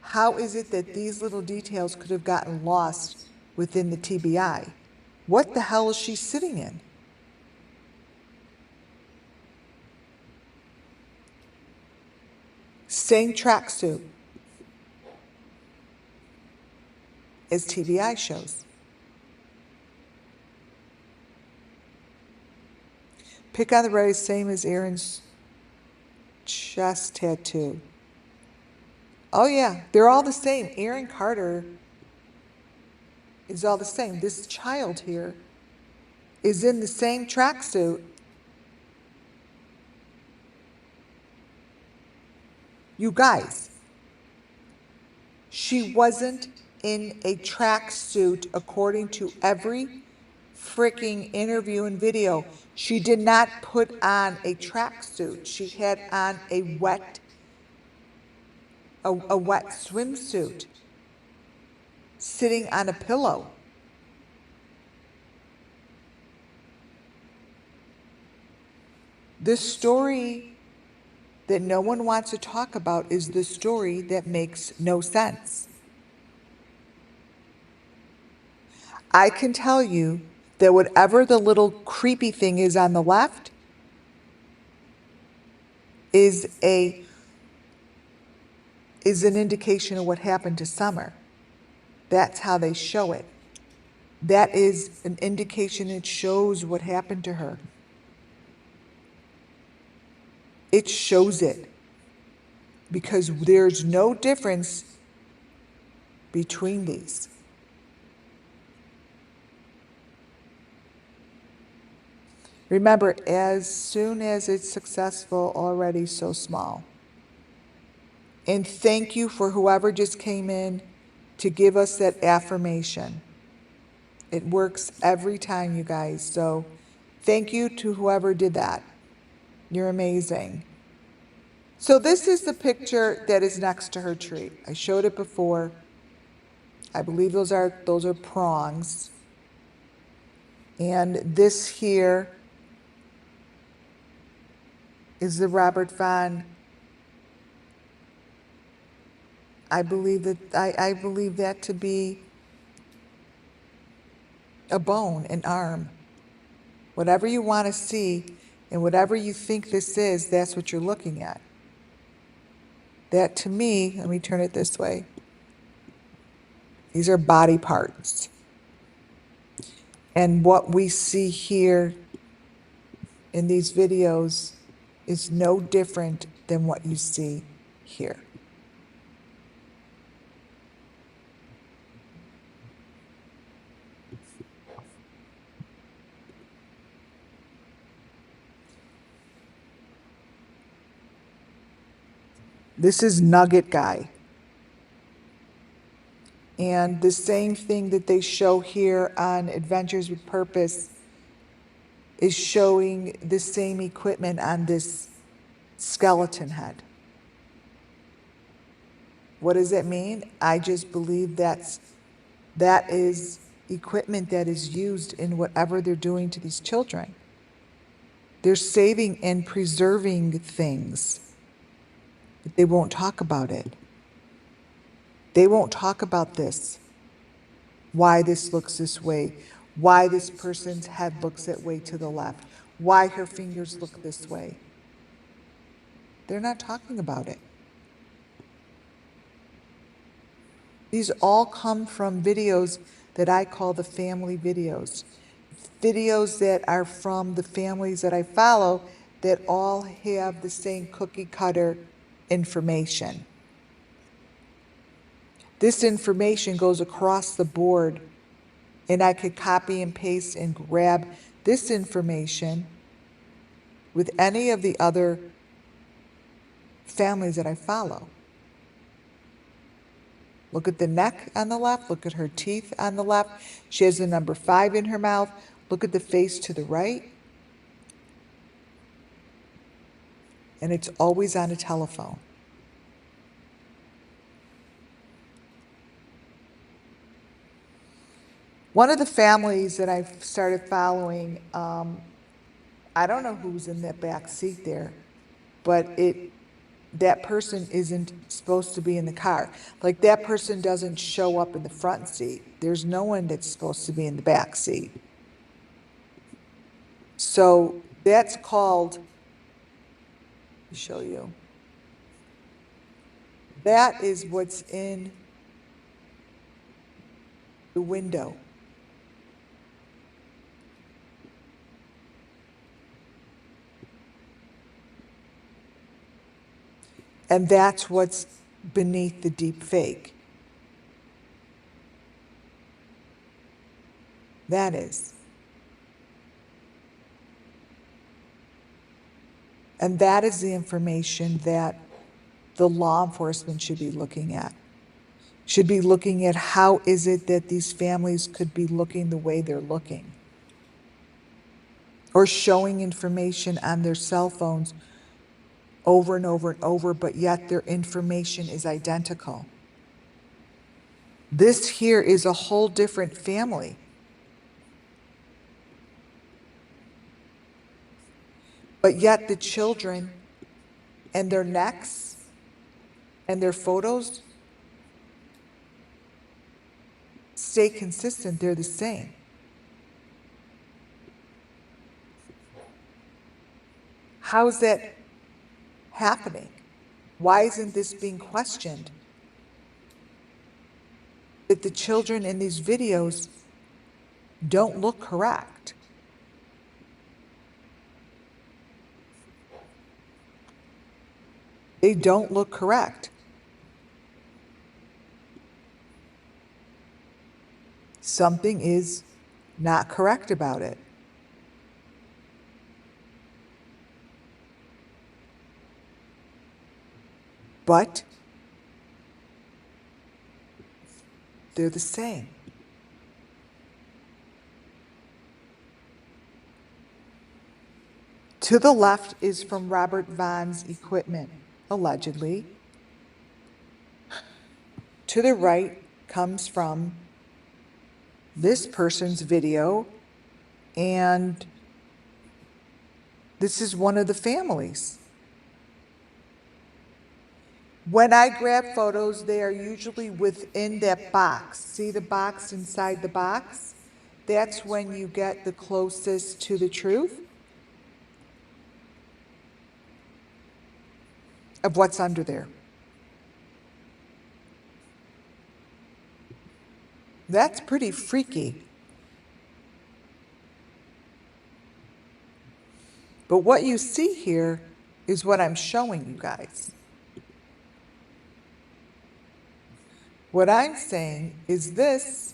[SPEAKER 1] How is it that these little details could have gotten lost within the TBI? What the hell is she sitting in? Same tracksuit as TBI shows. Pick on the right, same as Aaron's chest tattoo. Oh yeah, they're all the same. Aaron Carter is all the same. This child here is in the same tracksuit. You guys, she wasn't in a tracksuit according to every freaking interview and video. She did not put on a tracksuit. She had on a wet swimsuit, sitting on a pillow. The story that no one wants to talk about is the story that makes no sense. I can tell you that whatever the little creepy thing is on the left is an indication of what happened to Summer. That's how they show it. That is an indication. It shows what happened to her. It shows it. Because there's no difference between these. Remember, as soon as it's successful, already so small. And thank you for whoever just came in to give us that affirmation. It works every time, you guys. So thank you to whoever did that. You're amazing. So this is the picture that is next to her tree. I showed it before. I believe those are prongs. And this here is the Robert Von. I believe that to be a bone, an arm. Whatever you want to see and whatever you think this is, that's what you're looking at. That to me, let me turn it this way. These are body parts. And what we see here in these videos is no different than what you see here. This is Nugget Guy. And the same thing that they show here on Adventures with Purpose is showing the same equipment on this skeleton head. What does it mean? I just believe that is equipment that is used in whatever they're doing to these children. They're saving and preserving things, but they won't talk about it. They won't talk about this. Why this looks this way, why this person's head looks that way to the left, why her fingers look this way. They're not talking about it. These all come from videos that I call the family videos. Videos that are from the families that I follow that all have the same cookie cutter information. This information goes across the board, and I could copy and paste and grab this information with any of the other families that I follow. Look at the neck on the left. Look at her teeth on the left. She has the number 5 in her mouth. Look at the face to the right. And it's always on a telephone. One of the families that I've started following, I don't know who's in that back seat there, but that person isn't supposed to be in the car. Like, that person doesn't show up in the front seat. There's no one that's supposed to be in the back seat. So that's called, let me show you. That is what's in the window. And that's what's beneath the deep fake. That is. And that is the information that the law enforcement should be looking at. Should be looking at how is it that these families could be looking the way they're looking. Or showing information on their cell phones over and over and over, but yet their information is identical. This here is a whole different family. But yet the children and their necks and their photos stay consistent. They're the same. How is that happening? Why isn't this being questioned? That the children in these videos don't look correct. They don't look correct. Something is not correct about it. But they're the same. To the left is from Robert Vaughn's equipment, allegedly. To the right comes from this person's video, and this is one of the families. When I grab photos, they are usually within that box. See the box inside the box? That's when you get the closest to the truth of what's under there. That's pretty freaky. But what you see here is what I'm showing you guys. What I'm saying is this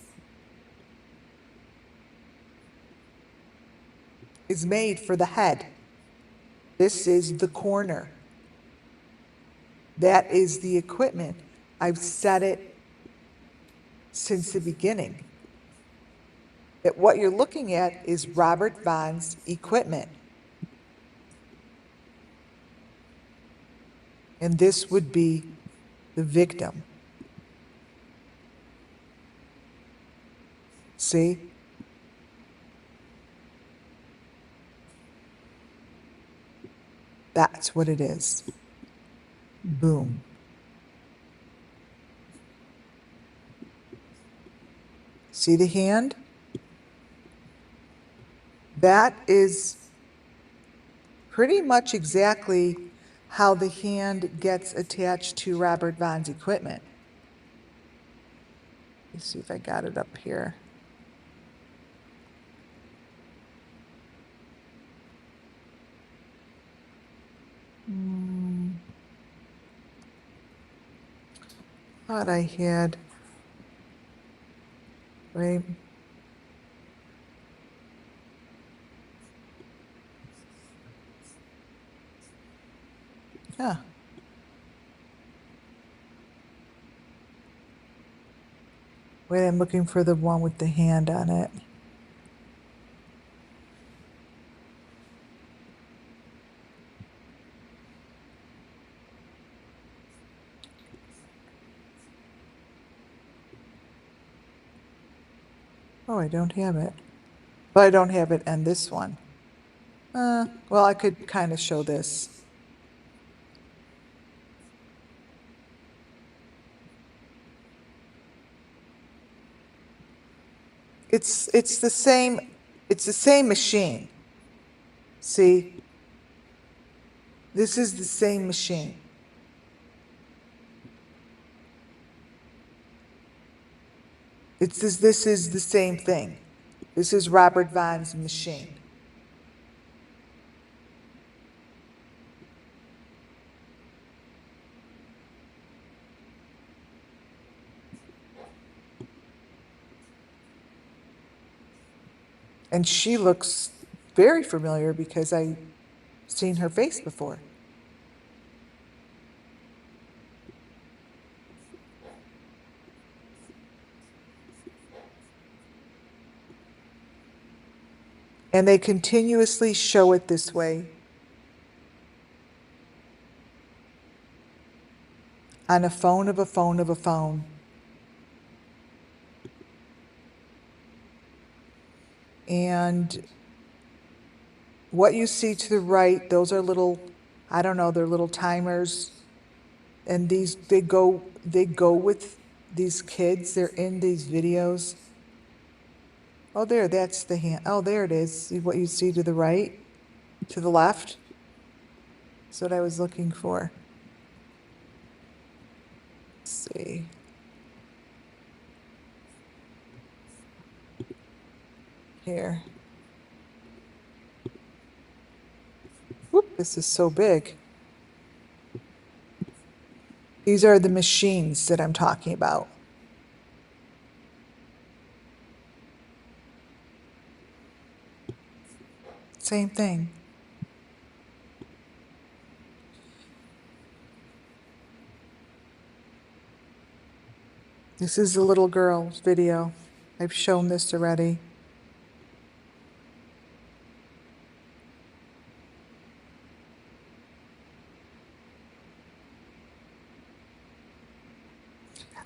[SPEAKER 1] is made for the head. This is the corner. That is the equipment. I've said it since the beginning. That what you're looking at is Robert Vaughn's equipment. And this would be the victim. See? That's what it is. Boom. See the hand? That is pretty much exactly how the hand gets attached to Robert Vaughn's equipment. Let's see if I got it up here. Thought I had, right? Yeah. Wait, I'm looking for the one with the hand on it. Oh, I don't have it. But I don't have it on this one. Well, I could kind of show this. It's the same machine. See? This is the same machine. This is the same thing. This is Robert Vaughn's machine. And she looks very familiar because I've seen her face before. And they continuously show it this way on a phone of a phone of a phone. And what you see to the right, those are little, I don't know, they're little timers. And these, they go with these kids. They're in these videos. Oh, there, that's the hand. Oh, there it is. See what you see to the right, to the left? That's what I was looking for. Let's see. Here. Whoop, this is so big. These are the machines that I'm talking about. Same thing. This is the little girl's video. I've shown this already.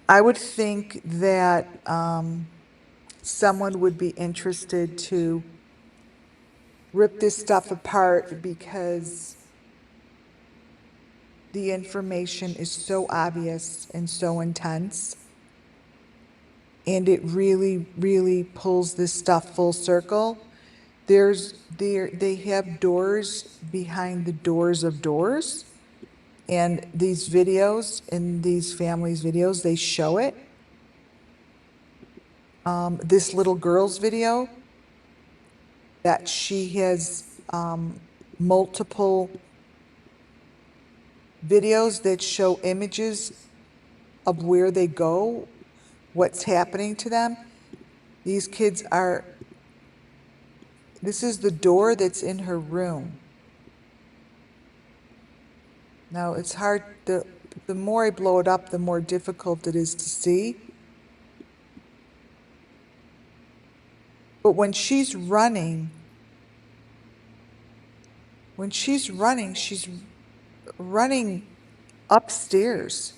[SPEAKER 1] I would think that someone would be interested to rip this stuff apart because the information is so obvious and so intense. And it really, really pulls this stuff full circle. They have doors behind the doors of doors. And these videos, in these families' videos, they show it. This little girl's video, that she has multiple videos that show images of where they go, what's happening to them. These kids are, this is the door that's in her room. Now, it's hard, the the more I blow it up, the more difficult it is to see. But when she's running, she's running upstairs.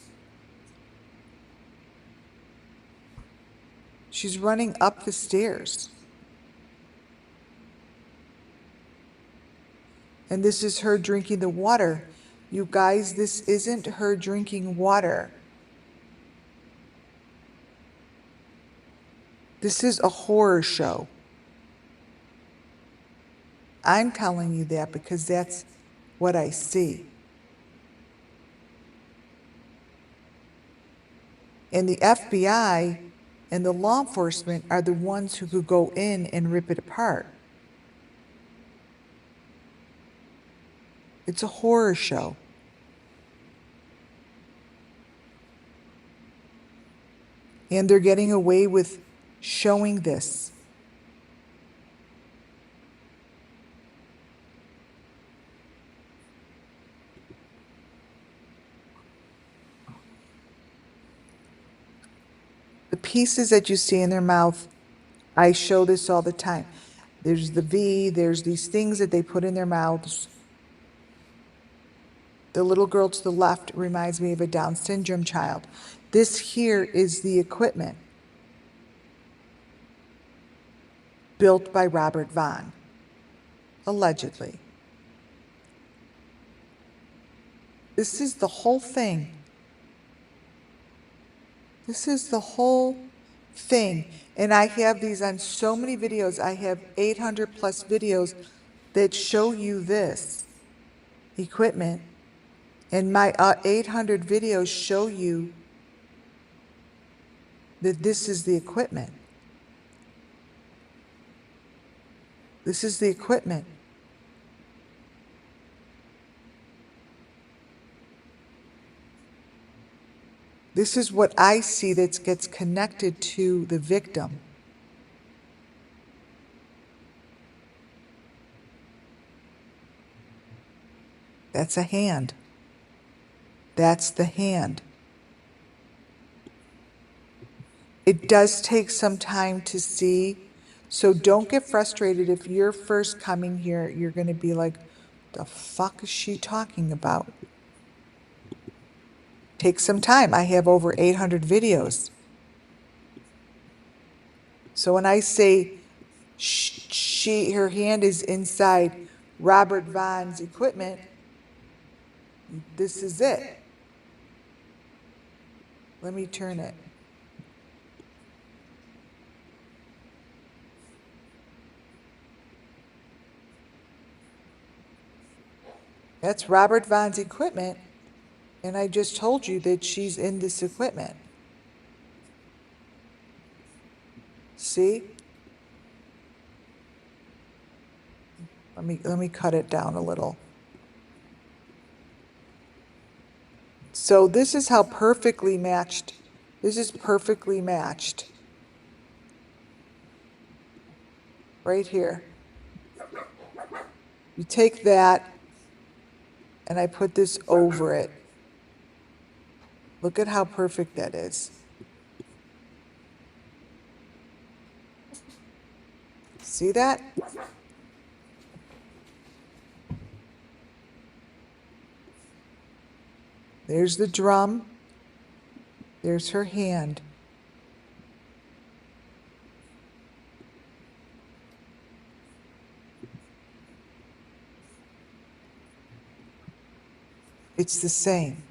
[SPEAKER 1] She's running up the stairs. And this is her drinking the water. You guys, this isn't her drinking water. This is a horror show. I'm telling you that because that's what I see. And the FBI and the law enforcement are the ones who could go in and rip it apart. It's a horror show. And they're getting away with showing this. The pieces that you see in their mouth, I show this all the time. There's the V, there's these things that they put in their mouths. The little girl to the left reminds me of a Down syndrome child. This here is the equipment built by Robert Vaughn, allegedly. This is the whole thing. This is the whole thing. And I have these on so many videos. I have 800 plus videos that show you this equipment. And my 800 videos show you that this is the equipment. This is the equipment. This is what I see that gets connected to the victim. That's a hand. That's the hand. It does take some time to see, so don't get frustrated if you're first coming here. You're going to be like, the fuck is she talking about? Take some time. I have over 800 videos. So when I say her hand is inside Robert Vaughn's equipment, this is it. Let me turn it. That's Robert Vaughn's equipment, and I just told you that she's in this equipment. See? Let me cut it down a little. So this is how perfectly matched. This is perfectly matched. Right here. You take that, and I put this over it. Look at how perfect that is. See that? There's the drum. There's her hand. It's the same.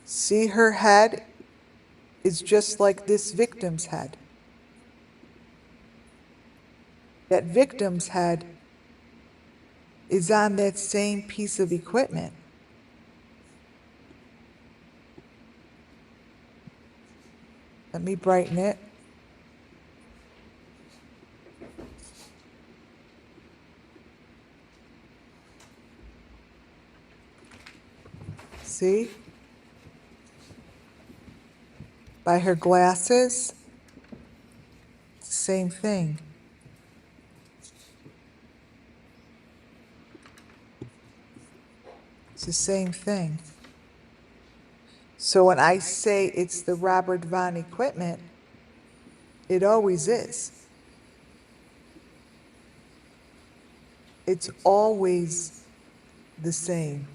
[SPEAKER 1] See, her head is just like this victim's head. That victim's head is on that same piece of equipment. Let me brighten it. See? By her glasses, same thing. It's the same thing. So when I say it's the Robert Vaughn equipment, it always is. It's always the same.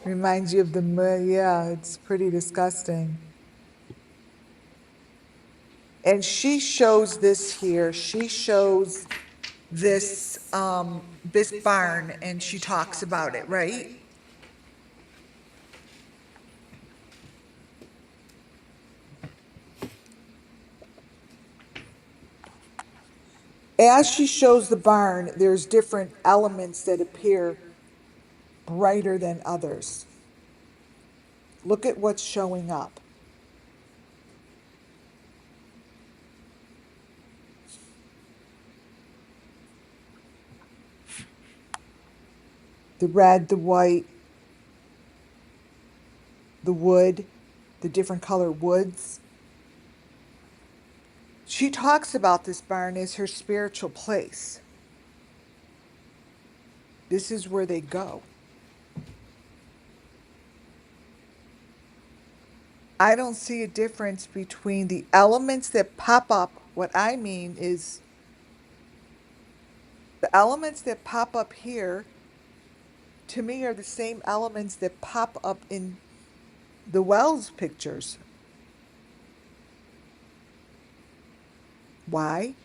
[SPEAKER 1] Reminds you of yeah, it's pretty disgusting. And she shows this here. She shows this barn and she talks about it, right? As she shows the barn, there's different elements that appear brighter than others. Look at what's showing up. The red, the white, the wood, the different color woods. She talks about this barn as her spiritual place. This is where they go. I don't see a difference between the elements that pop up. What I mean is the elements that pop up here to me are the same elements that pop up in the Wells pictures. Why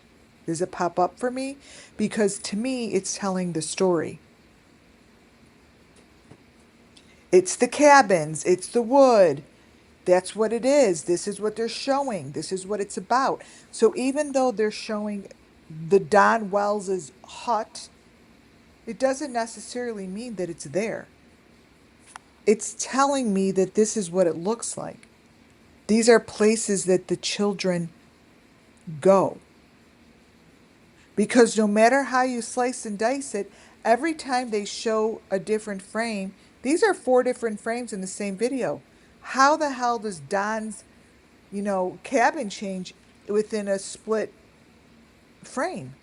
[SPEAKER 1] does it pop up for me? Because to me, it's telling the story. It's the cabins, it's the wood. That's what it is. This is what they're showing. This is what it's about. So even though they're showing the Don Wells's hut, it doesn't necessarily mean that it's there. It's telling me that this is what it looks like. These are places that the children go. Because no matter how you slice and dice it, every time they show a different frame, these are 4 different frames in the same video. How the hell does Don's, cabin change within a split frame?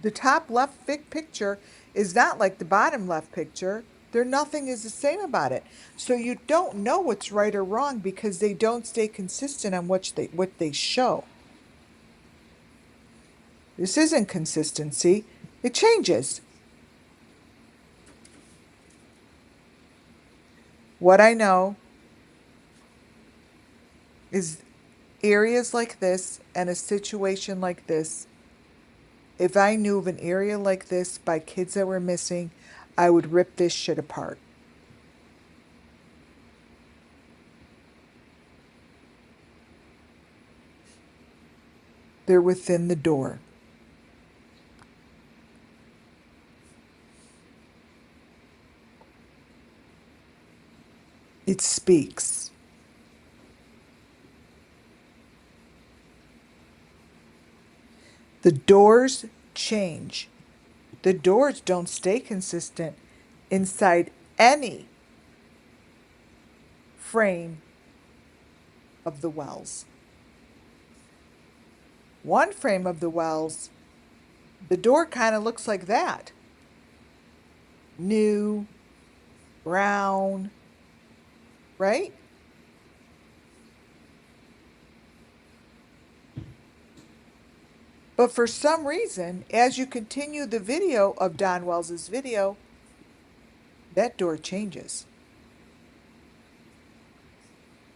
[SPEAKER 1] The top left picture is not like the bottom left picture. Nothing is the same about it. So you don't know what's right or wrong because they don't stay consistent on what they show. This isn't consistency. It changes. What I know is areas like this and a situation like this. If I knew of an area like this by kids that were missing, I would rip this shit apart. They're within the door. It speaks. The doors change. The doors don't stay consistent inside any frame of the Wells. One frame of the Wells, the door kind of looks like that. New, brown, right? But for some reason, as you continue the video of Don Wells's video, that door changes.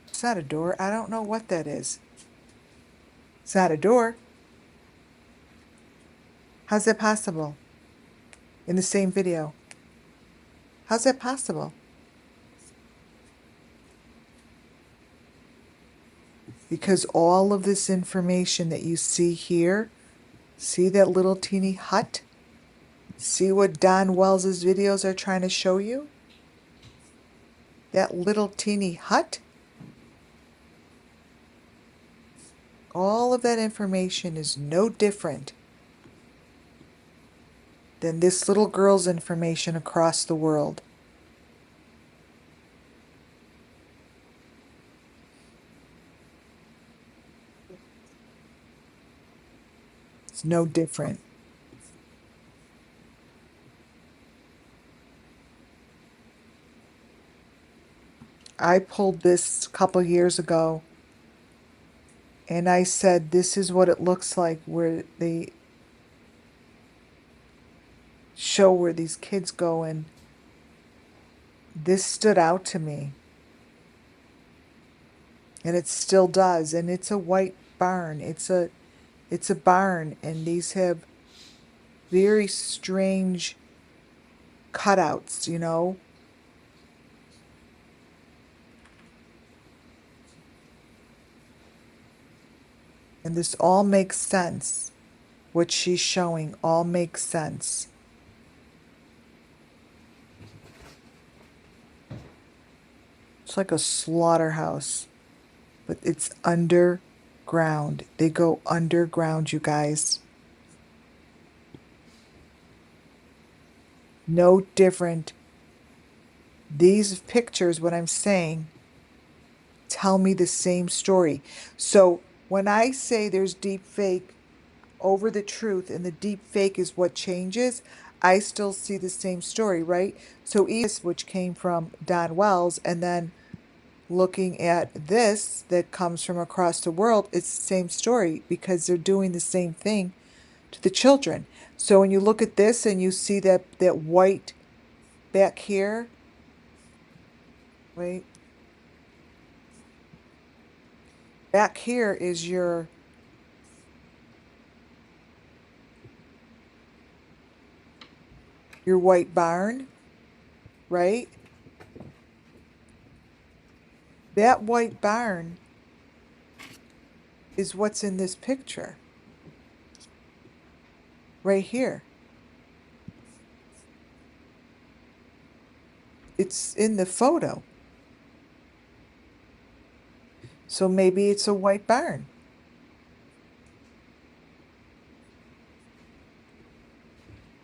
[SPEAKER 1] It's not a door. I don't know what that is. It's not a door. How's that possible? In the same video. How's that possible? Because all of this information that you see here, see that little teeny hut? See what Don Wells's videos are trying to show you? That little teeny hut? All of that information is no different than this little girl's information across the world. It's no different. I pulled this a couple years ago and I said, this is what it looks like where they show where these kids go, and this stood out to me, and it still does. And it's a white barn. It's a barn, and these have very strange cutouts, and this all makes sense. What she's showing all makes sense. It's like a slaughterhouse, but it's underground. They go underground, you guys. No different. These pictures, what I'm saying, tell me the same story. So when I say there's deep fake over the truth and the deep fake is what changes, I still see the same story, right? So even this, which came from Don Wells, and then looking at this that comes from across the world, it's the same story because they're doing the same thing to the children. So when you look at this and you see that white back here, wait, back here is your white barn, right? That white barn is what's in this picture right here. It's in the photo. So maybe it's a white barn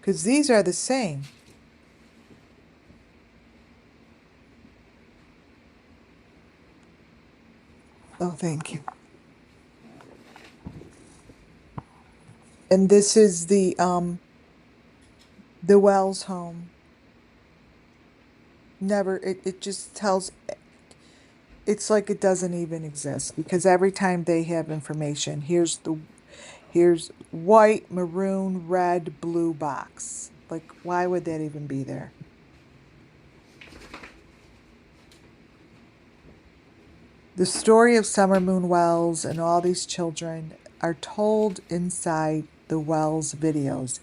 [SPEAKER 1] because these are the same. Oh, thank you. And this is the Wells home. Never, it just tells, it's like it doesn't even exist because every time they have information, here's white, maroon, red, blue box. Like, why would that even be there? The story of Summer Moon Wells and all these children are told inside the Wells videos.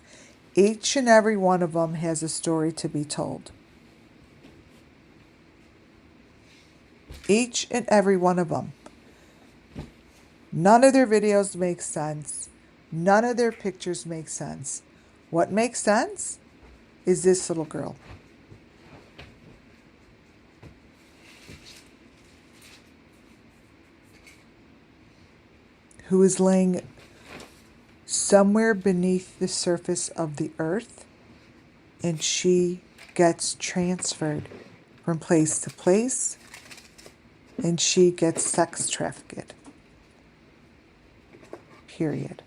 [SPEAKER 1] Each and every one of them has a story to be told. Each and every one of them. None of their videos make sense. None of their pictures make sense. What makes sense is this little girl. Who is laying somewhere beneath the surface of the earth, and she gets transferred from place to place, and she gets sex trafficked. Period.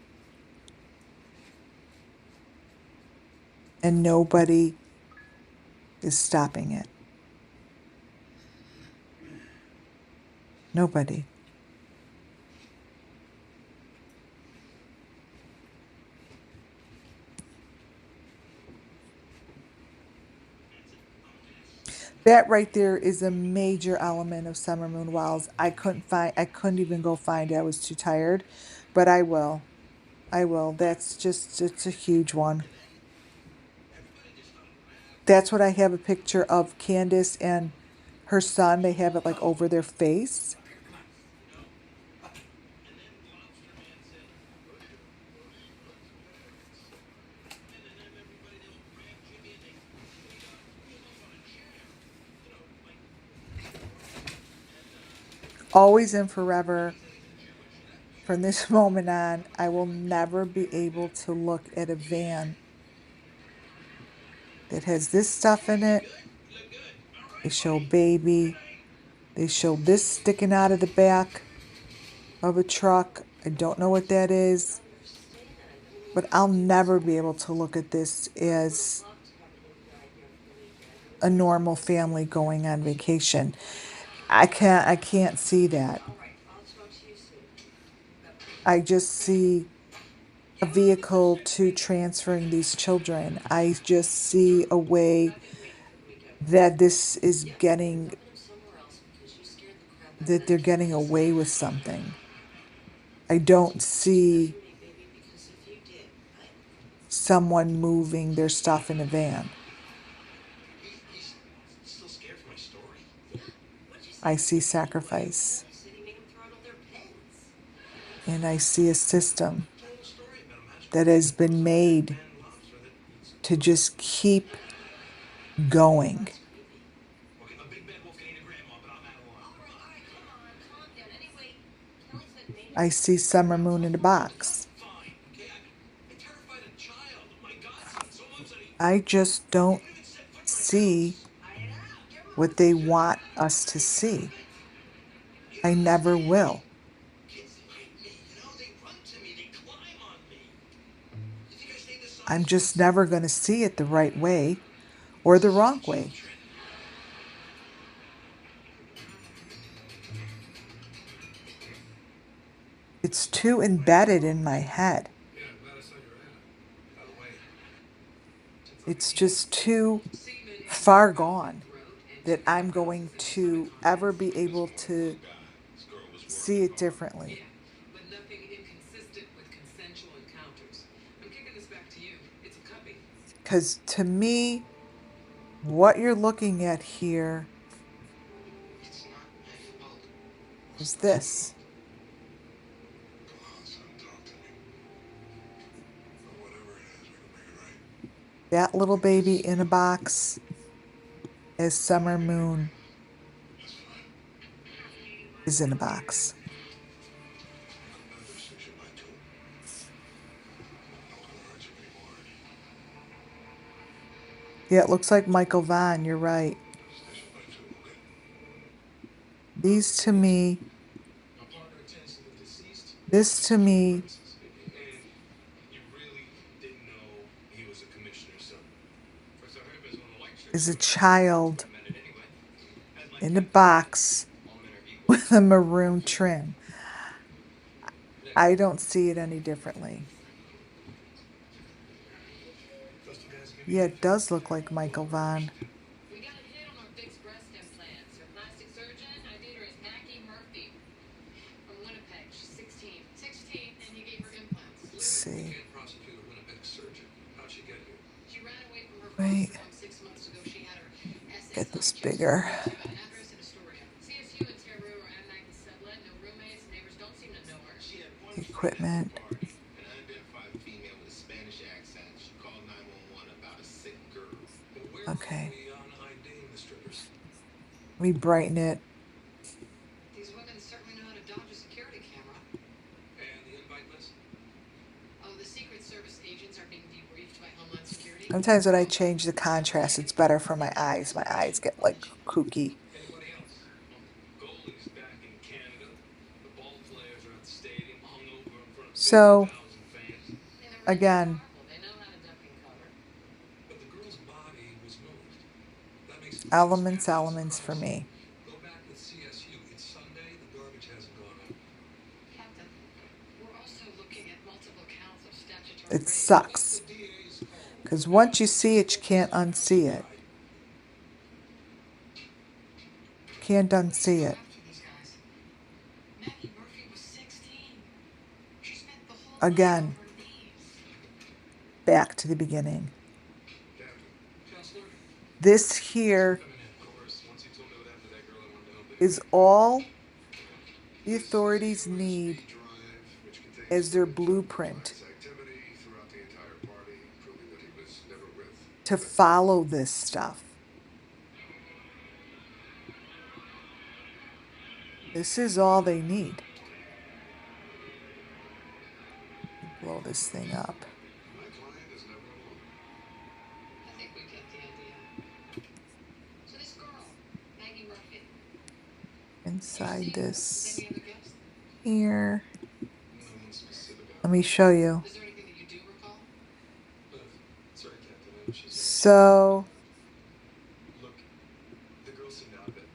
[SPEAKER 1] And nobody is stopping it. Nobody. That right there is a major element of Summer Moon Wells. I couldn't even go find it. I was too tired, but I will. I will. It's a huge one. That's what I have a picture of Candace and her son. They have it like over their face. Always and forever, from this moment on, I will never be able to look at a van that has this stuff in it. They show baby. They show this sticking out of the back of a truck. I don't know what that is, but I'll never be able to look at this as a normal family going on vacation. I can't see that.
[SPEAKER 2] All right, I'll talk to you soon.
[SPEAKER 1] I just see a vehicle to transferring these children. I just see a way
[SPEAKER 2] Happy waiting for the weekend.
[SPEAKER 1] that this is
[SPEAKER 2] Yep, we're
[SPEAKER 1] getting,
[SPEAKER 2] dumping him somewhere else because you scared the crap out of
[SPEAKER 1] that
[SPEAKER 2] that
[SPEAKER 1] they're
[SPEAKER 2] kid
[SPEAKER 1] getting
[SPEAKER 2] last
[SPEAKER 1] away
[SPEAKER 2] night.
[SPEAKER 1] with something. I don't
[SPEAKER 2] Keep that
[SPEAKER 1] see
[SPEAKER 2] from me, baby, because if you did,
[SPEAKER 1] someone moving their stuff in a van.
[SPEAKER 2] he's still scared for my story. What'd you say?
[SPEAKER 1] I see
[SPEAKER 2] No,
[SPEAKER 1] sacrifice,
[SPEAKER 2] you said he made him throw out all their pens.
[SPEAKER 1] and I see a system
[SPEAKER 2] Told him a story about a magical
[SPEAKER 1] that
[SPEAKER 2] kid
[SPEAKER 1] has
[SPEAKER 2] that grows
[SPEAKER 1] been
[SPEAKER 2] up to be the
[SPEAKER 1] made
[SPEAKER 2] man he loves, or that he's
[SPEAKER 1] to
[SPEAKER 2] grown up to
[SPEAKER 1] just
[SPEAKER 2] be.
[SPEAKER 1] keep going.
[SPEAKER 2] That's creepy. Okay, a big bad wolf can eat a grandma, but I'm out of line. All right, come on, calm down. Anyway, Kelly said maybe
[SPEAKER 1] I
[SPEAKER 2] we
[SPEAKER 1] see
[SPEAKER 2] could figure it
[SPEAKER 1] summer
[SPEAKER 2] out.
[SPEAKER 1] moon in a box.
[SPEAKER 2] Fine, okay? I terrified a child, my godson, so much that
[SPEAKER 1] I just
[SPEAKER 2] he
[SPEAKER 1] don't
[SPEAKER 2] wouldn't even set foot in my
[SPEAKER 1] see
[SPEAKER 2] house. I know. Your
[SPEAKER 1] what
[SPEAKER 2] mom's a
[SPEAKER 1] they
[SPEAKER 2] shooter.
[SPEAKER 1] want us to
[SPEAKER 2] Take care
[SPEAKER 1] see.
[SPEAKER 2] of it. You
[SPEAKER 1] I
[SPEAKER 2] don't
[SPEAKER 1] never
[SPEAKER 2] understand.
[SPEAKER 1] will.
[SPEAKER 2] Kids like me, they run to me, they climb on me. You think I stayed the
[SPEAKER 1] I'm
[SPEAKER 2] size
[SPEAKER 1] just
[SPEAKER 2] once?
[SPEAKER 1] never going to see it the right way or
[SPEAKER 2] This
[SPEAKER 1] the
[SPEAKER 2] is for the
[SPEAKER 1] wrong way.
[SPEAKER 2] children.
[SPEAKER 1] It's too embedded in my head.
[SPEAKER 2] Yeah, I'm glad I saw your ad. By the way, since I'm
[SPEAKER 1] It's
[SPEAKER 2] here,
[SPEAKER 1] just too
[SPEAKER 2] semen in your
[SPEAKER 1] far
[SPEAKER 2] mouth and
[SPEAKER 1] gone
[SPEAKER 2] throat and
[SPEAKER 1] that
[SPEAKER 2] two
[SPEAKER 1] I'm
[SPEAKER 2] eyebrows
[SPEAKER 1] going
[SPEAKER 2] is a sign of
[SPEAKER 1] to ever
[SPEAKER 2] confidence.
[SPEAKER 1] be able
[SPEAKER 2] This one
[SPEAKER 1] to
[SPEAKER 2] little guy. This girl was
[SPEAKER 1] see
[SPEAKER 2] working
[SPEAKER 1] it
[SPEAKER 2] hard.
[SPEAKER 1] differently.
[SPEAKER 2] Yeah, but nothing inconsistent with consensual encounters. I'm kicking this back to you. It's a copy.
[SPEAKER 1] Because to me, what you're looking at here
[SPEAKER 2] It's not my fault. What's
[SPEAKER 1] is
[SPEAKER 2] not your
[SPEAKER 1] this.
[SPEAKER 2] fault? Come on, son, talk to me. Or whatever it is, we can make it right.
[SPEAKER 1] That little
[SPEAKER 2] Make
[SPEAKER 1] baby
[SPEAKER 2] this
[SPEAKER 1] in a box is summer moon
[SPEAKER 2] That's fine.
[SPEAKER 1] is in a box.
[SPEAKER 2] I'm gonna six you by two. No one's gonna hurt you anymore.
[SPEAKER 1] Yeah, it looks like Michael Vaughn. You're right.
[SPEAKER 2] Station by two, okay?
[SPEAKER 1] These to me,
[SPEAKER 2] My partner attends to the deceased
[SPEAKER 1] this
[SPEAKER 2] for
[SPEAKER 1] to
[SPEAKER 2] security
[SPEAKER 1] me
[SPEAKER 2] purposes. And you really didn't know he was a commissioner, so. First I heard it was one of the white chicks,
[SPEAKER 1] is a
[SPEAKER 2] but it's
[SPEAKER 1] child
[SPEAKER 2] recommended anyway. As my
[SPEAKER 1] in a
[SPEAKER 2] captain said,
[SPEAKER 1] box
[SPEAKER 2] all men are equal.
[SPEAKER 1] with a maroon trim.
[SPEAKER 2] Next.
[SPEAKER 1] I don't see it any differently.
[SPEAKER 2] Trust you guys give me
[SPEAKER 1] Yeah, it
[SPEAKER 2] anything.
[SPEAKER 1] does look like Michael Vaughn.
[SPEAKER 3] We got a hit on our fixed breast implants. Her plastic surgeon, ID'd her as Mackie Murphy from Winnipeg. She's 16. 16, and he gave her implants.
[SPEAKER 1] Let's
[SPEAKER 2] You
[SPEAKER 1] see.
[SPEAKER 2] can't prosecute a Winnipeg surgeon. How'd she get here?
[SPEAKER 3] She ran away from her
[SPEAKER 1] Wait,
[SPEAKER 3] foster home 6 months ago. She had her
[SPEAKER 1] get
[SPEAKER 3] SSI
[SPEAKER 1] this
[SPEAKER 3] checks
[SPEAKER 1] bigger.
[SPEAKER 3] approved. She got an address in Astoria. CSU in Terru or Magna Settle. No roommates. Neighbors don't seem to know her.
[SPEAKER 2] She had one friend at the
[SPEAKER 1] Equipment.
[SPEAKER 2] party, an unidentified female with a Spanish accent. She called 911 about a sick girl. But where are
[SPEAKER 1] Okay.
[SPEAKER 2] we on IDing the strippers?
[SPEAKER 1] Let me brighten it.
[SPEAKER 3] These women certainly know how to dodge a security camera.
[SPEAKER 2] And the invite list?
[SPEAKER 3] Oh, the Secret Service agents are being debriefed by Homeland Security.
[SPEAKER 1] Sometimes when I
[SPEAKER 3] Oh,
[SPEAKER 1] change the contrast, it's better for my eyes. My eyes get like kooky.
[SPEAKER 2] Anybody else? Well, goalie's back in Canada. The ball players are at the stadium, hung over in front of
[SPEAKER 1] So,
[SPEAKER 2] 50,000 fans.
[SPEAKER 3] and they're really
[SPEAKER 1] again,
[SPEAKER 3] powerful. They know how to duck and cover.
[SPEAKER 2] But the girl's body was moved. That makes
[SPEAKER 1] elements,
[SPEAKER 2] suspicious
[SPEAKER 1] elements for
[SPEAKER 2] crime scene.
[SPEAKER 1] me.
[SPEAKER 2] Go back with CSU. It's Sunday. The garbage hasn't gone up.
[SPEAKER 3] Captain, we're also looking at multiple counts of statutory
[SPEAKER 1] It
[SPEAKER 3] rape.
[SPEAKER 2] That's the
[SPEAKER 1] sucks.
[SPEAKER 2] DA's call.
[SPEAKER 1] Because
[SPEAKER 2] And
[SPEAKER 1] once
[SPEAKER 2] I
[SPEAKER 1] you
[SPEAKER 2] think
[SPEAKER 1] see
[SPEAKER 2] she's
[SPEAKER 1] it, you
[SPEAKER 2] focused
[SPEAKER 1] can't
[SPEAKER 2] on counts
[SPEAKER 1] unsee it.
[SPEAKER 2] five.
[SPEAKER 1] Can't
[SPEAKER 3] Let's go
[SPEAKER 1] unsee it.
[SPEAKER 3] after these guys. Maggie Murphy was 16. She spent the whole night on
[SPEAKER 1] Again,
[SPEAKER 3] her knees.
[SPEAKER 1] back to the beginning.
[SPEAKER 2] Captain. Counselor?
[SPEAKER 1] This here
[SPEAKER 2] Coming in. Of course. Once you told me what happened to that girl, I wanted to help
[SPEAKER 1] is
[SPEAKER 2] anyway.
[SPEAKER 1] all the
[SPEAKER 2] This is a
[SPEAKER 1] authorities need
[SPEAKER 2] USB drive which contains
[SPEAKER 1] as their
[SPEAKER 2] footage of
[SPEAKER 1] blueprint
[SPEAKER 2] Clyde's activity throughout the entire party, proving that he was never with
[SPEAKER 1] to
[SPEAKER 2] Betsy.
[SPEAKER 1] follow this stuff. This is all they need. Blow this thing up.
[SPEAKER 2] My client is never alone.
[SPEAKER 3] I think we get the idea. So this girl, Maggie Murphy, you
[SPEAKER 1] Inside
[SPEAKER 3] see her with
[SPEAKER 1] this
[SPEAKER 3] any other guests?
[SPEAKER 1] here.
[SPEAKER 2] No one specific.
[SPEAKER 1] Let me show you.
[SPEAKER 3] Is there anything that you do recall?
[SPEAKER 2] Sorry, Captain. I know she's
[SPEAKER 1] So,
[SPEAKER 2] Look, the girl seemed out of it.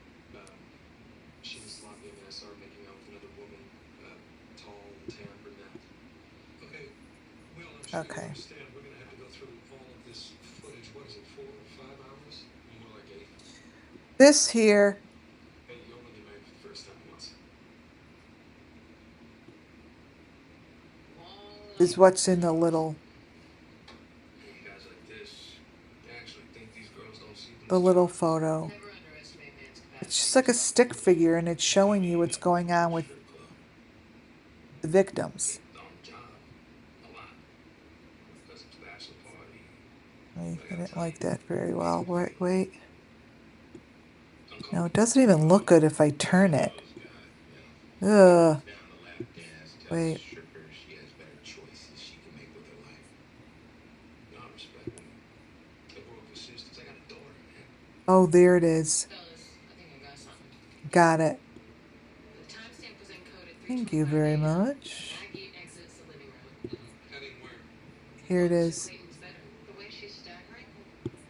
[SPEAKER 2] you do
[SPEAKER 1] Okay.
[SPEAKER 2] understand we're going to have to go through all of this footage. What is it, 4 or 5 hours? More like 8.
[SPEAKER 1] This here
[SPEAKER 2] Hey, you only married for the first time once.
[SPEAKER 1] is what's in the little
[SPEAKER 2] Guys like this, they actually think these girls don't see them
[SPEAKER 1] the
[SPEAKER 2] as
[SPEAKER 1] little
[SPEAKER 2] targets.
[SPEAKER 1] photo.
[SPEAKER 3] Never underestimate man's
[SPEAKER 1] It's
[SPEAKER 3] capacity
[SPEAKER 1] just
[SPEAKER 3] for
[SPEAKER 1] like a stick
[SPEAKER 3] sacrifice.
[SPEAKER 1] figure and it's showing you what's going on with
[SPEAKER 2] Strip club.
[SPEAKER 1] the victims.
[SPEAKER 2] On the job. A lot. Cousin's bachelor party.
[SPEAKER 1] I
[SPEAKER 2] I gotta
[SPEAKER 1] didn't
[SPEAKER 2] tell
[SPEAKER 1] like
[SPEAKER 2] you.
[SPEAKER 1] that very well. Wait, wait. No, it
[SPEAKER 2] Uncomfortable.
[SPEAKER 1] doesn't even look good if I turn it.
[SPEAKER 2] Those guys,
[SPEAKER 1] Ugh.
[SPEAKER 2] down the lap dance, tells
[SPEAKER 1] Wait.
[SPEAKER 2] strippers she has better choices she can make with her life. No, I respect women. I grew up with sisters. I got a daughter, man.
[SPEAKER 1] Oh, there it is.
[SPEAKER 3] Fellas, I think I got something.
[SPEAKER 1] Got it.
[SPEAKER 3] The timestamp was encoded
[SPEAKER 1] Thank you
[SPEAKER 3] 3:25
[SPEAKER 1] very
[SPEAKER 3] a.m.
[SPEAKER 1] much.
[SPEAKER 3] Maggie exits the living room.
[SPEAKER 2] Heading where?
[SPEAKER 1] Here it
[SPEAKER 3] To
[SPEAKER 1] is.
[SPEAKER 3] Clayton's bedroom. The way she's staggering,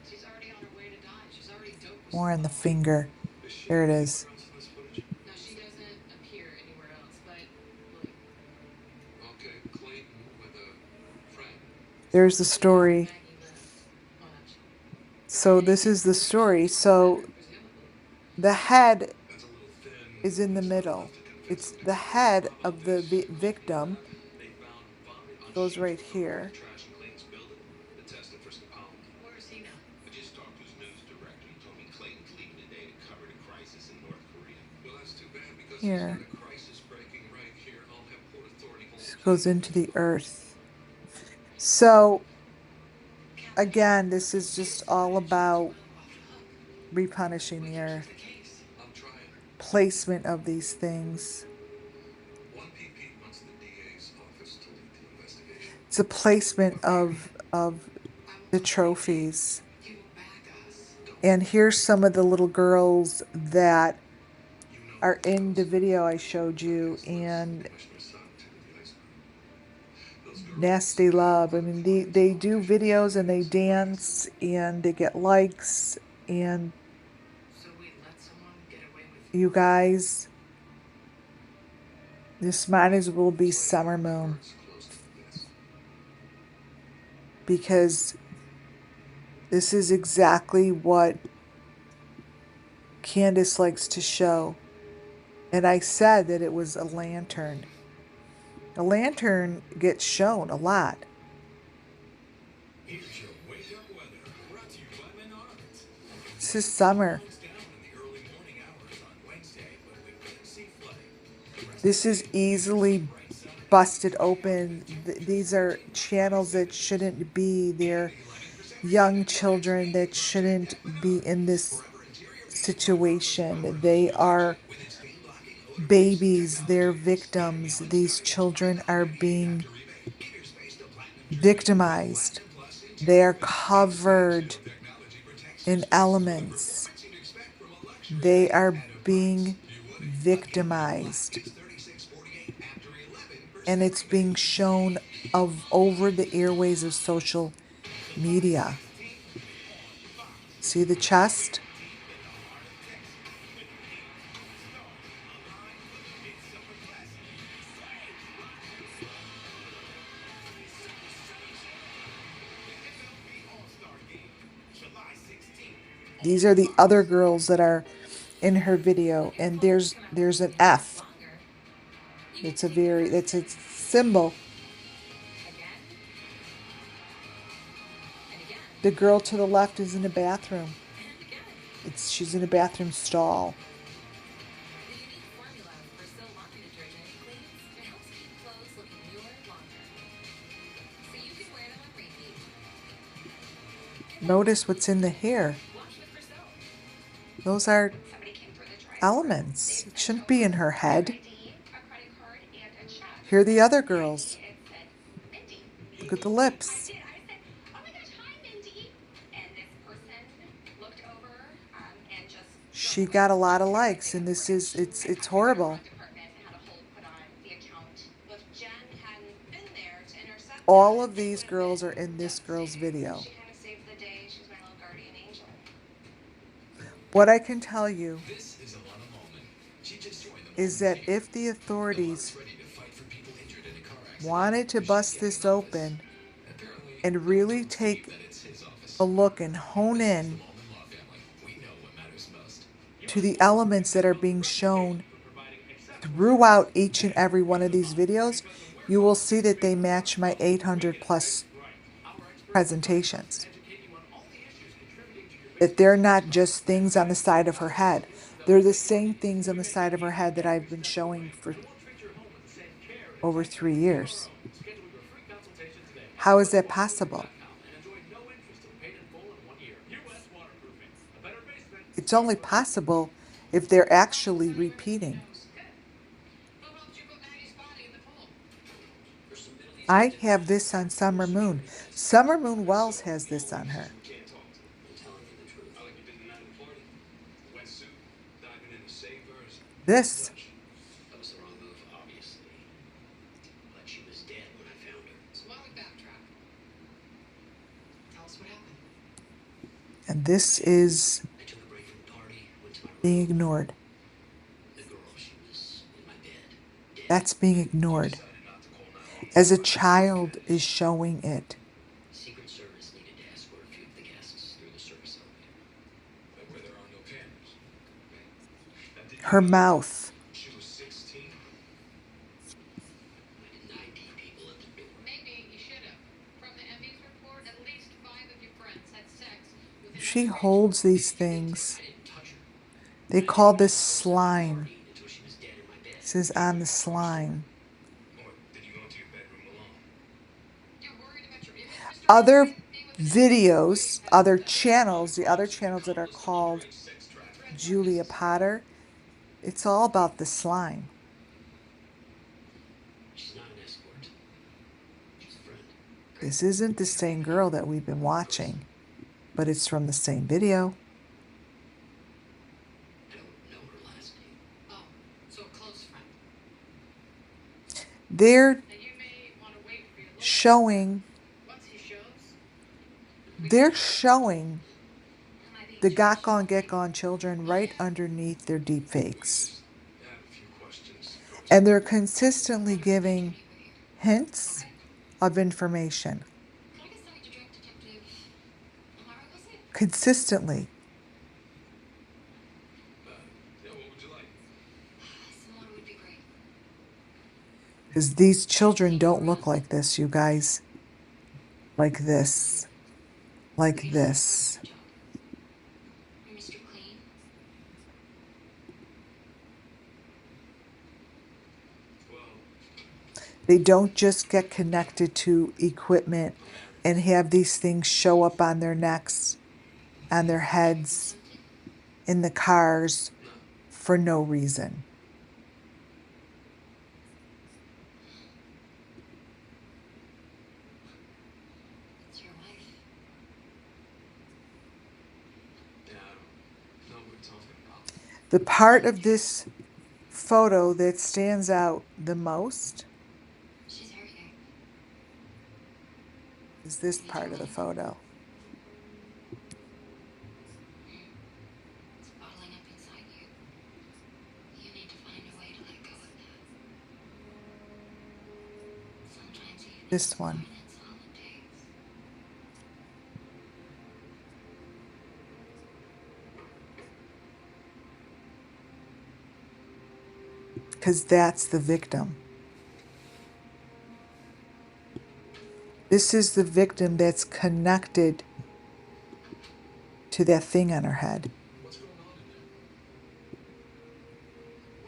[SPEAKER 3] she's already on her way to die. She's already dope with
[SPEAKER 1] More on the
[SPEAKER 3] someone.
[SPEAKER 1] finger.
[SPEAKER 2] Is she
[SPEAKER 1] There it
[SPEAKER 2] anywhere
[SPEAKER 1] is.
[SPEAKER 2] else in this footage?
[SPEAKER 3] No, she doesn't appear anywhere else, but look.
[SPEAKER 2] Okay, Clayton with a friend.
[SPEAKER 1] There's the
[SPEAKER 3] The day after
[SPEAKER 1] story.
[SPEAKER 3] Maggie left. Watch. They're
[SPEAKER 1] So
[SPEAKER 3] heading
[SPEAKER 1] this is
[SPEAKER 3] into
[SPEAKER 1] the
[SPEAKER 3] the direction
[SPEAKER 1] story.
[SPEAKER 3] of her
[SPEAKER 1] So
[SPEAKER 3] bedroom, presumably.
[SPEAKER 1] the head
[SPEAKER 2] That's a little thin.
[SPEAKER 1] is in the
[SPEAKER 2] There's not
[SPEAKER 1] middle.
[SPEAKER 2] enough to convince
[SPEAKER 1] It's
[SPEAKER 2] them to
[SPEAKER 1] the
[SPEAKER 2] go.
[SPEAKER 1] head
[SPEAKER 2] How about
[SPEAKER 1] of the
[SPEAKER 2] this?
[SPEAKER 1] victim
[SPEAKER 2] They found vomit on
[SPEAKER 1] goes
[SPEAKER 2] sheets
[SPEAKER 1] right
[SPEAKER 2] from her work
[SPEAKER 1] here.
[SPEAKER 2] trash in Clayton's building. The tested for scopolamine.
[SPEAKER 3] Where is he now?
[SPEAKER 2] I just talked to his news director. He told me Clayton's leaving today to cover the crisis in North Korea. Well, that's too bad because he's got
[SPEAKER 1] Here.
[SPEAKER 2] a crisis breaking right here. I'll have Port Authority hold
[SPEAKER 1] This
[SPEAKER 2] the plane
[SPEAKER 1] goes
[SPEAKER 2] up
[SPEAKER 1] into
[SPEAKER 2] there.
[SPEAKER 1] the earth. So
[SPEAKER 3] Captain,
[SPEAKER 1] again, this is just
[SPEAKER 3] it's
[SPEAKER 1] all
[SPEAKER 3] footage. Let's
[SPEAKER 1] about
[SPEAKER 3] run him off the hook.
[SPEAKER 1] replenishing
[SPEAKER 3] We
[SPEAKER 1] the
[SPEAKER 3] can keep
[SPEAKER 1] earth.
[SPEAKER 3] the case.
[SPEAKER 2] I'm trying.
[SPEAKER 1] Placement of these things.
[SPEAKER 2] One PP wants the DA's office to lead the investigation.
[SPEAKER 1] It's a placement
[SPEAKER 2] But Mary,
[SPEAKER 1] of
[SPEAKER 3] I will
[SPEAKER 1] the
[SPEAKER 3] call you Tate.
[SPEAKER 1] trophies.
[SPEAKER 3] You will back us.
[SPEAKER 2] don't.
[SPEAKER 1] And here's some of the little girls that
[SPEAKER 2] You know
[SPEAKER 1] are
[SPEAKER 2] these
[SPEAKER 1] in
[SPEAKER 2] girls.
[SPEAKER 1] the video I showed
[SPEAKER 2] Not
[SPEAKER 1] you
[SPEAKER 2] his list.
[SPEAKER 1] and
[SPEAKER 2] Commissioner's son, Timothy High School. Those girls
[SPEAKER 1] Nasty
[SPEAKER 2] have
[SPEAKER 1] Love. I
[SPEAKER 2] other
[SPEAKER 1] mean,
[SPEAKER 2] clients,
[SPEAKER 1] they do
[SPEAKER 2] politicians,
[SPEAKER 1] videos and they
[SPEAKER 2] athletes,
[SPEAKER 1] dance
[SPEAKER 2] brands.
[SPEAKER 1] and they get likes. And
[SPEAKER 3] So we let someone get away with
[SPEAKER 1] you
[SPEAKER 3] murder?
[SPEAKER 1] guys, this might as well be
[SPEAKER 2] Play
[SPEAKER 1] Summer
[SPEAKER 2] the
[SPEAKER 1] Moon
[SPEAKER 2] cards close to the vest.
[SPEAKER 1] because this is exactly what Candace likes to show. And I said that it was a lantern. A lantern gets shown a lot.
[SPEAKER 2] Here's your wake up weather, brought to you by Menards.
[SPEAKER 1] This is summer.
[SPEAKER 2] Slows down in the early morning hours on Wednesday, but we couldn't see flooding. The rest of
[SPEAKER 1] This
[SPEAKER 2] the
[SPEAKER 1] is
[SPEAKER 2] day, mostly
[SPEAKER 1] easily
[SPEAKER 2] bright sunny.
[SPEAKER 1] busted
[SPEAKER 2] High
[SPEAKER 1] open.
[SPEAKER 2] temperatures
[SPEAKER 1] These are
[SPEAKER 2] starting with high
[SPEAKER 1] channels that
[SPEAKER 2] 70s
[SPEAKER 1] shouldn't be.
[SPEAKER 2] and
[SPEAKER 1] They're
[SPEAKER 2] 11%
[SPEAKER 1] young
[SPEAKER 2] humidity.
[SPEAKER 1] children
[SPEAKER 2] Next,
[SPEAKER 1] that
[SPEAKER 2] meet Project
[SPEAKER 1] shouldn't be in
[SPEAKER 2] Equinox.
[SPEAKER 1] this
[SPEAKER 2] Forever interior painted by Rocco's
[SPEAKER 1] situation.
[SPEAKER 2] powerhouse
[SPEAKER 1] They
[SPEAKER 2] protection
[SPEAKER 1] are
[SPEAKER 2] with its stain-blocking odor-based
[SPEAKER 1] babies. They're
[SPEAKER 2] technologies. And
[SPEAKER 1] victims.
[SPEAKER 2] beyond
[SPEAKER 1] These
[SPEAKER 2] stylish
[SPEAKER 1] children are
[SPEAKER 2] $5.98
[SPEAKER 1] being
[SPEAKER 2] after rebate. Get your space to platinum treatment with
[SPEAKER 1] victimized.
[SPEAKER 2] Platinum Plus
[SPEAKER 1] They
[SPEAKER 2] interior
[SPEAKER 1] are
[SPEAKER 2] paint. Advanced
[SPEAKER 1] covered
[SPEAKER 2] nanotechnology protects your
[SPEAKER 1] in
[SPEAKER 2] space with the
[SPEAKER 1] elements.
[SPEAKER 2] performance you'd expect from a luxury
[SPEAKER 1] They
[SPEAKER 2] paint
[SPEAKER 1] are
[SPEAKER 2] at a price
[SPEAKER 1] being
[SPEAKER 2] you wouldn't. Again, black
[SPEAKER 1] victimized.
[SPEAKER 2] is 36.48 after
[SPEAKER 1] And
[SPEAKER 2] 11%
[SPEAKER 1] it's being
[SPEAKER 2] rebate.
[SPEAKER 1] shown of over the airways of social
[SPEAKER 2] July
[SPEAKER 1] media.
[SPEAKER 2] 16th on Fox.
[SPEAKER 1] See the chest?
[SPEAKER 2] Deep in the heart of Texas, with the Pink All-Stars aligned for the Midsummer Classic. MLB All-Star Game, July 16th on
[SPEAKER 1] These are the other
[SPEAKER 2] Fox.
[SPEAKER 1] girls that are in her video.
[SPEAKER 3] Your
[SPEAKER 1] And
[SPEAKER 3] phones come out
[SPEAKER 1] there's an
[SPEAKER 3] 15 minutes
[SPEAKER 1] F.
[SPEAKER 3] longer. You get
[SPEAKER 1] It's
[SPEAKER 3] to take the first
[SPEAKER 1] that's a
[SPEAKER 3] hit.
[SPEAKER 1] symbol.
[SPEAKER 3] Again and again
[SPEAKER 1] The girl to the left is in a bathroom.
[SPEAKER 3] and again.
[SPEAKER 1] She's in a bathroom stall.
[SPEAKER 3] The unique formula for Sil laundry detergent cleans and helps keep clothes looking newer longer. So you can wear them on repeat.
[SPEAKER 1] Notice what's in the hair.
[SPEAKER 3] Wash with Persil.
[SPEAKER 1] Those are
[SPEAKER 4] Somebody came through the drive-through. They
[SPEAKER 1] elements. It
[SPEAKER 4] sent
[SPEAKER 1] shouldn't be
[SPEAKER 4] over
[SPEAKER 1] in her
[SPEAKER 4] their
[SPEAKER 1] head.
[SPEAKER 4] ID, a credit card, and a check.
[SPEAKER 1] Here are the other
[SPEAKER 4] Maggie,
[SPEAKER 1] girls.
[SPEAKER 4] it said Mindy.
[SPEAKER 1] Look at the
[SPEAKER 4] I
[SPEAKER 1] lips.
[SPEAKER 4] did. I said, "Oh my gosh, hi, Mindy." And this person looked over and just real
[SPEAKER 1] She
[SPEAKER 4] quick
[SPEAKER 1] got a lot of
[SPEAKER 4] left
[SPEAKER 1] likes,
[SPEAKER 4] everything
[SPEAKER 1] and
[SPEAKER 4] at the
[SPEAKER 1] this
[SPEAKER 4] branch
[SPEAKER 1] is
[SPEAKER 4] and
[SPEAKER 1] it's
[SPEAKER 4] called the
[SPEAKER 1] horrible.
[SPEAKER 4] restaurant department and had a hold put on the account. If Jen hadn't been there to intercept
[SPEAKER 1] All
[SPEAKER 4] that,
[SPEAKER 1] of
[SPEAKER 4] it
[SPEAKER 1] these
[SPEAKER 4] would have
[SPEAKER 1] girls
[SPEAKER 4] been
[SPEAKER 1] are in this girl's
[SPEAKER 4] devastating.
[SPEAKER 1] video.
[SPEAKER 4] She kind of saved the day. She's my little guardian angel.
[SPEAKER 1] What I can tell you
[SPEAKER 2] This is Alana Mallman. She just joined the
[SPEAKER 1] is
[SPEAKER 2] Mallman
[SPEAKER 1] that
[SPEAKER 2] team.
[SPEAKER 1] if the
[SPEAKER 2] Alana's
[SPEAKER 1] authorities
[SPEAKER 2] ready to fight for people injured in a car accident.
[SPEAKER 1] wanted to
[SPEAKER 2] But she's
[SPEAKER 1] bust
[SPEAKER 2] getting
[SPEAKER 1] this
[SPEAKER 2] nervous.
[SPEAKER 1] open,
[SPEAKER 2] At
[SPEAKER 1] and really take
[SPEAKER 2] that it's his office.
[SPEAKER 1] a look and hone
[SPEAKER 2] This is the
[SPEAKER 1] in
[SPEAKER 2] Malden Law family. We know what matters most.
[SPEAKER 1] to the elements that are being shown throughout each and every one of these videos, you will see that they match my 800 plus presentations. That they're not just things on the side of her head. They're the same things on the side of her head that I've been showing for over 3 years. How is that possible? It's only possible if they're actually repeating.
[SPEAKER 3] Who helped you put Maggie's body in the pool?
[SPEAKER 1] I have this on Summer Moon. Summer Moon Wells has this on her.
[SPEAKER 2] We can't talk to. I'm telling you the truth. I like you did the night of the party. Wetsuit, diving in the savers.
[SPEAKER 1] This,
[SPEAKER 5] That was the wrong move, obviously. But she was dead when I found her.
[SPEAKER 3] So why don't we backtrack? Tell us what happened.
[SPEAKER 1] and this is
[SPEAKER 5] I took a break from the party, went to my room.
[SPEAKER 1] being ignored.
[SPEAKER 5] The girl, she was in my bed. Dead.
[SPEAKER 1] That's being ignored.
[SPEAKER 2] Decided not to call 911.
[SPEAKER 1] As a child is showing it.
[SPEAKER 5] Secret Service needed to escort a few of the guests through the service elevator.
[SPEAKER 2] Like where there are no cameras. Now, did you
[SPEAKER 1] Her
[SPEAKER 2] know
[SPEAKER 1] mouth.
[SPEAKER 2] she was 16?
[SPEAKER 5] I didn't ID people at the door.
[SPEAKER 3] Maybe you should have. From the MB's report, at least 5 of your friends had sex with
[SPEAKER 1] She
[SPEAKER 3] another
[SPEAKER 1] holds
[SPEAKER 3] patient.
[SPEAKER 1] these things.
[SPEAKER 5] I didn't touch her.
[SPEAKER 1] They call this slime.
[SPEAKER 5] Until she was dead in my bed.
[SPEAKER 1] This is on the slime.
[SPEAKER 2] Or did you go into your bedroom alone?
[SPEAKER 3] You're worried about your image, Mr.
[SPEAKER 1] Other
[SPEAKER 3] President? Being with the
[SPEAKER 1] videos, other channels, the other channels that are called
[SPEAKER 2] Sex trafficking.
[SPEAKER 1] Julia Potter, it's all about the slime.
[SPEAKER 5] She's not an escort. She's a friend.
[SPEAKER 1] This isn't the same girl that we've been watching, but it's from the same video.
[SPEAKER 5] I don't know her last name.
[SPEAKER 3] Oh, so a close friend.
[SPEAKER 1] They're
[SPEAKER 3] Now you may want to wait for your lawyer.
[SPEAKER 1] showing,
[SPEAKER 3] Once he shows,
[SPEAKER 1] they're showing
[SPEAKER 4] Am I being
[SPEAKER 1] the
[SPEAKER 4] judged?
[SPEAKER 1] Got Gone Get Gone children right underneath their deep fakes.
[SPEAKER 2] I have a few questions.
[SPEAKER 1] And they're consistently giving hints of information.
[SPEAKER 4] Could I get started to direct Detective Amara, was it?
[SPEAKER 1] Consistently.
[SPEAKER 2] Yeah, what would you like?
[SPEAKER 4] Some water would be great.
[SPEAKER 1] Because these children don't look like this, you guys. Like this. Like this.
[SPEAKER 4] You're Mr. Clean.
[SPEAKER 2] Well,
[SPEAKER 1] They don't just get connected to equipment and have these things show up on their necks, on their heads, in the cars for no reason.
[SPEAKER 4] It's your wife.
[SPEAKER 2] yeah, I don't know what we're talking about.
[SPEAKER 1] The part of this photo that stands out the most
[SPEAKER 4] She's her here.
[SPEAKER 1] is this part of the photo.
[SPEAKER 4] It's bottling up inside you. You need to find a way to let go of that. Sometimes you think
[SPEAKER 1] This
[SPEAKER 4] it's more
[SPEAKER 1] one.
[SPEAKER 4] than it's all it takes.
[SPEAKER 1] Because that's the victim. This is the victim that's connected to that thing on her head.
[SPEAKER 2] What's going on in there?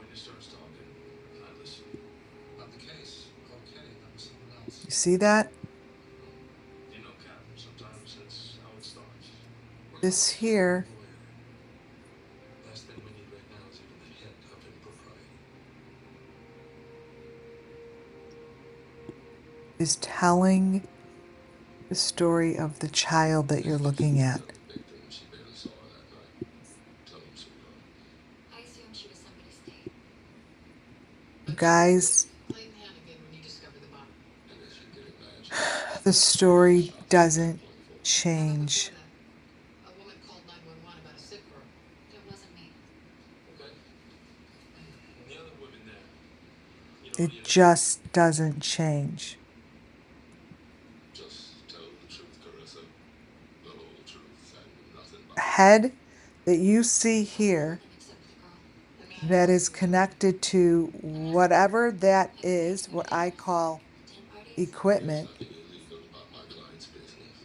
[SPEAKER 2] Witness starts talking. I listen. Not the case. Okay, that was someone else.
[SPEAKER 1] You see that?
[SPEAKER 2] You know, Captain, sometimes that's how it starts.
[SPEAKER 1] This here
[SPEAKER 2] Last thing we need right now is even the hint of impropriety.
[SPEAKER 1] is telling the story of the child that you're looking at.
[SPEAKER 2] The victim, she barely saw her that night. Tell him, sweetheart.
[SPEAKER 4] I assumed she was somebody's date.
[SPEAKER 1] You guys,
[SPEAKER 3] Clayton Hannigan when you discovered the body.
[SPEAKER 2] And as you can imagine,
[SPEAKER 1] the story doesn't
[SPEAKER 3] How
[SPEAKER 1] change.
[SPEAKER 3] about before that? A woman called 911 about a sick girl.
[SPEAKER 4] That wasn't me.
[SPEAKER 2] okay. And the other women there. You know,
[SPEAKER 1] It just doesn't change.
[SPEAKER 2] just tell the
[SPEAKER 1] head that you see here that is connected to whatever that is, what I call equipment,
[SPEAKER 2] Something illegal about my client's business.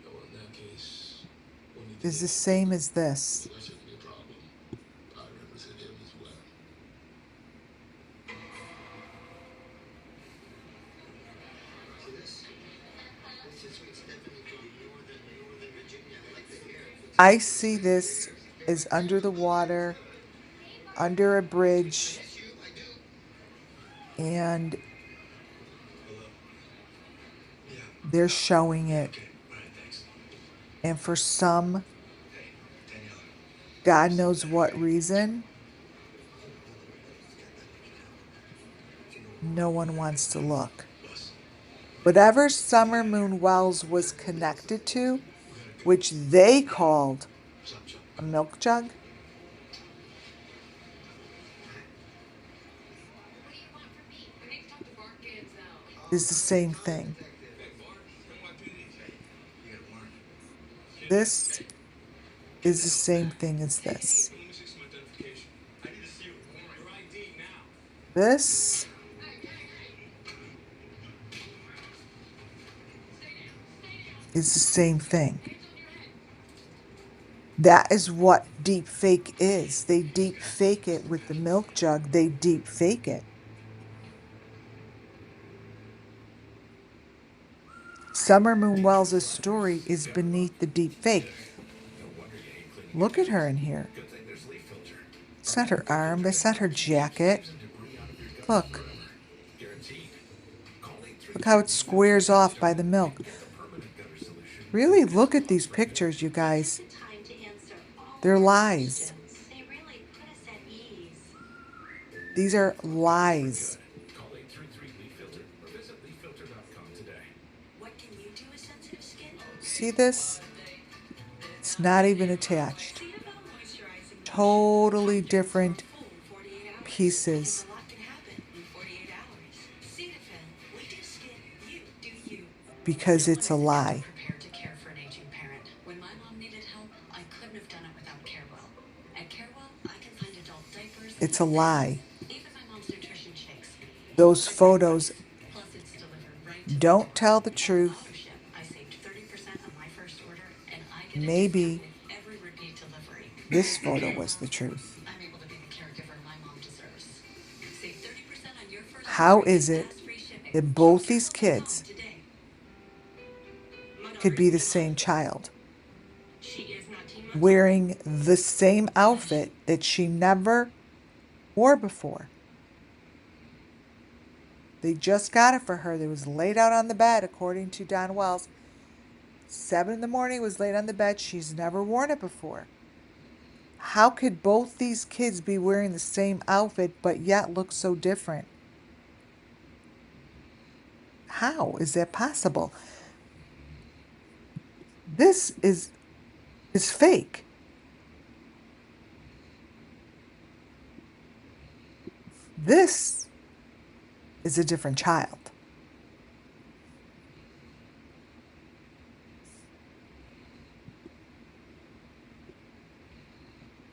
[SPEAKER 3] Well, in that case, we'll need to
[SPEAKER 1] is
[SPEAKER 3] get
[SPEAKER 1] the
[SPEAKER 3] you
[SPEAKER 1] same as this.
[SPEAKER 2] That shouldn't be a problem. I represent him as well.
[SPEAKER 5] See this? This is sweet Stephanie for the Northern Virginia. I like the hair.
[SPEAKER 1] I see this as under the water, under a bridge,
[SPEAKER 5] Yes, you, I do.
[SPEAKER 1] and
[SPEAKER 3] Hello? Yeah.
[SPEAKER 1] they're showing it.
[SPEAKER 3] Okay. All right, thanks.
[SPEAKER 1] And for some,
[SPEAKER 3] Hey, Daniela.
[SPEAKER 1] God knows what reason, no one wants to look.
[SPEAKER 3] Bus.
[SPEAKER 1] Whatever Summer Moon Wells was connected to, which they called
[SPEAKER 3] Stop, stop.
[SPEAKER 1] a milk jug,
[SPEAKER 4] What do you want from me?
[SPEAKER 3] I need to talk to Bart Ganzel.
[SPEAKER 1] is the same thing.
[SPEAKER 3] Hey, Bart. NYPD. Hey, you got a warrant?
[SPEAKER 1] This
[SPEAKER 3] Hey,
[SPEAKER 1] is the same thing as this.
[SPEAKER 3] let me see some identification. I need to see your warrant. Your ID now.
[SPEAKER 1] This is the same thing. That is what deep fake is. They deep fake it with the milk jug. They deep fake it. Summer Moon Wells' story is beneath the deep fake. Look at her in here. It's not her arm. It's not her jacket. Look. Look how it squares off by the milk. Really look at these pictures, you guys.
[SPEAKER 4] Time to answer all
[SPEAKER 1] They're
[SPEAKER 4] our
[SPEAKER 1] lies.
[SPEAKER 4] questions. They really put us at ease.
[SPEAKER 1] These are lies.
[SPEAKER 2] Call 833 Leaf Filter or visit leaffilter.com today.
[SPEAKER 4] What can you do with sensitive skin?
[SPEAKER 1] See this? It's not even attached.
[SPEAKER 4] Cetaphil moisturizing
[SPEAKER 1] Totally different
[SPEAKER 4] full 48 hours.
[SPEAKER 1] pieces
[SPEAKER 4] A lot can happen in 48 hours. Cetaphil, we do skin, you do you.
[SPEAKER 1] because it's a lie.
[SPEAKER 6] Prepared to care for an aging parent. When my mom needed help, I couldn't have done it without Carewell. At Carewell, I can find adult diapers.
[SPEAKER 1] It's a lie.
[SPEAKER 6] Even my mom's nutrition shakes.
[SPEAKER 1] Those photos
[SPEAKER 6] Plus, it's delivered right to
[SPEAKER 1] don't tell the truth.
[SPEAKER 6] ship. I saved 30% on my first order, and I get a
[SPEAKER 1] Maybe
[SPEAKER 6] discount with every repeat delivery.
[SPEAKER 1] this photo was the truth.
[SPEAKER 6] I'm able to be the caregiver my mom deserves. Save 30% on your first
[SPEAKER 1] How
[SPEAKER 6] order
[SPEAKER 1] is
[SPEAKER 6] and
[SPEAKER 1] it
[SPEAKER 6] fast free shipping.
[SPEAKER 1] that both these kids
[SPEAKER 6] Today.
[SPEAKER 1] could be the same child
[SPEAKER 4] She is not team
[SPEAKER 1] wearing the same outfit that she never wore before? They just got it for her. It was laid out on the bed, according to Don Wells. 7 in the morning, it was laid on the bed. She's never worn it before. How could both these kids be wearing the same outfit but yet look so different? How is that possible? This is fake. This is a different child.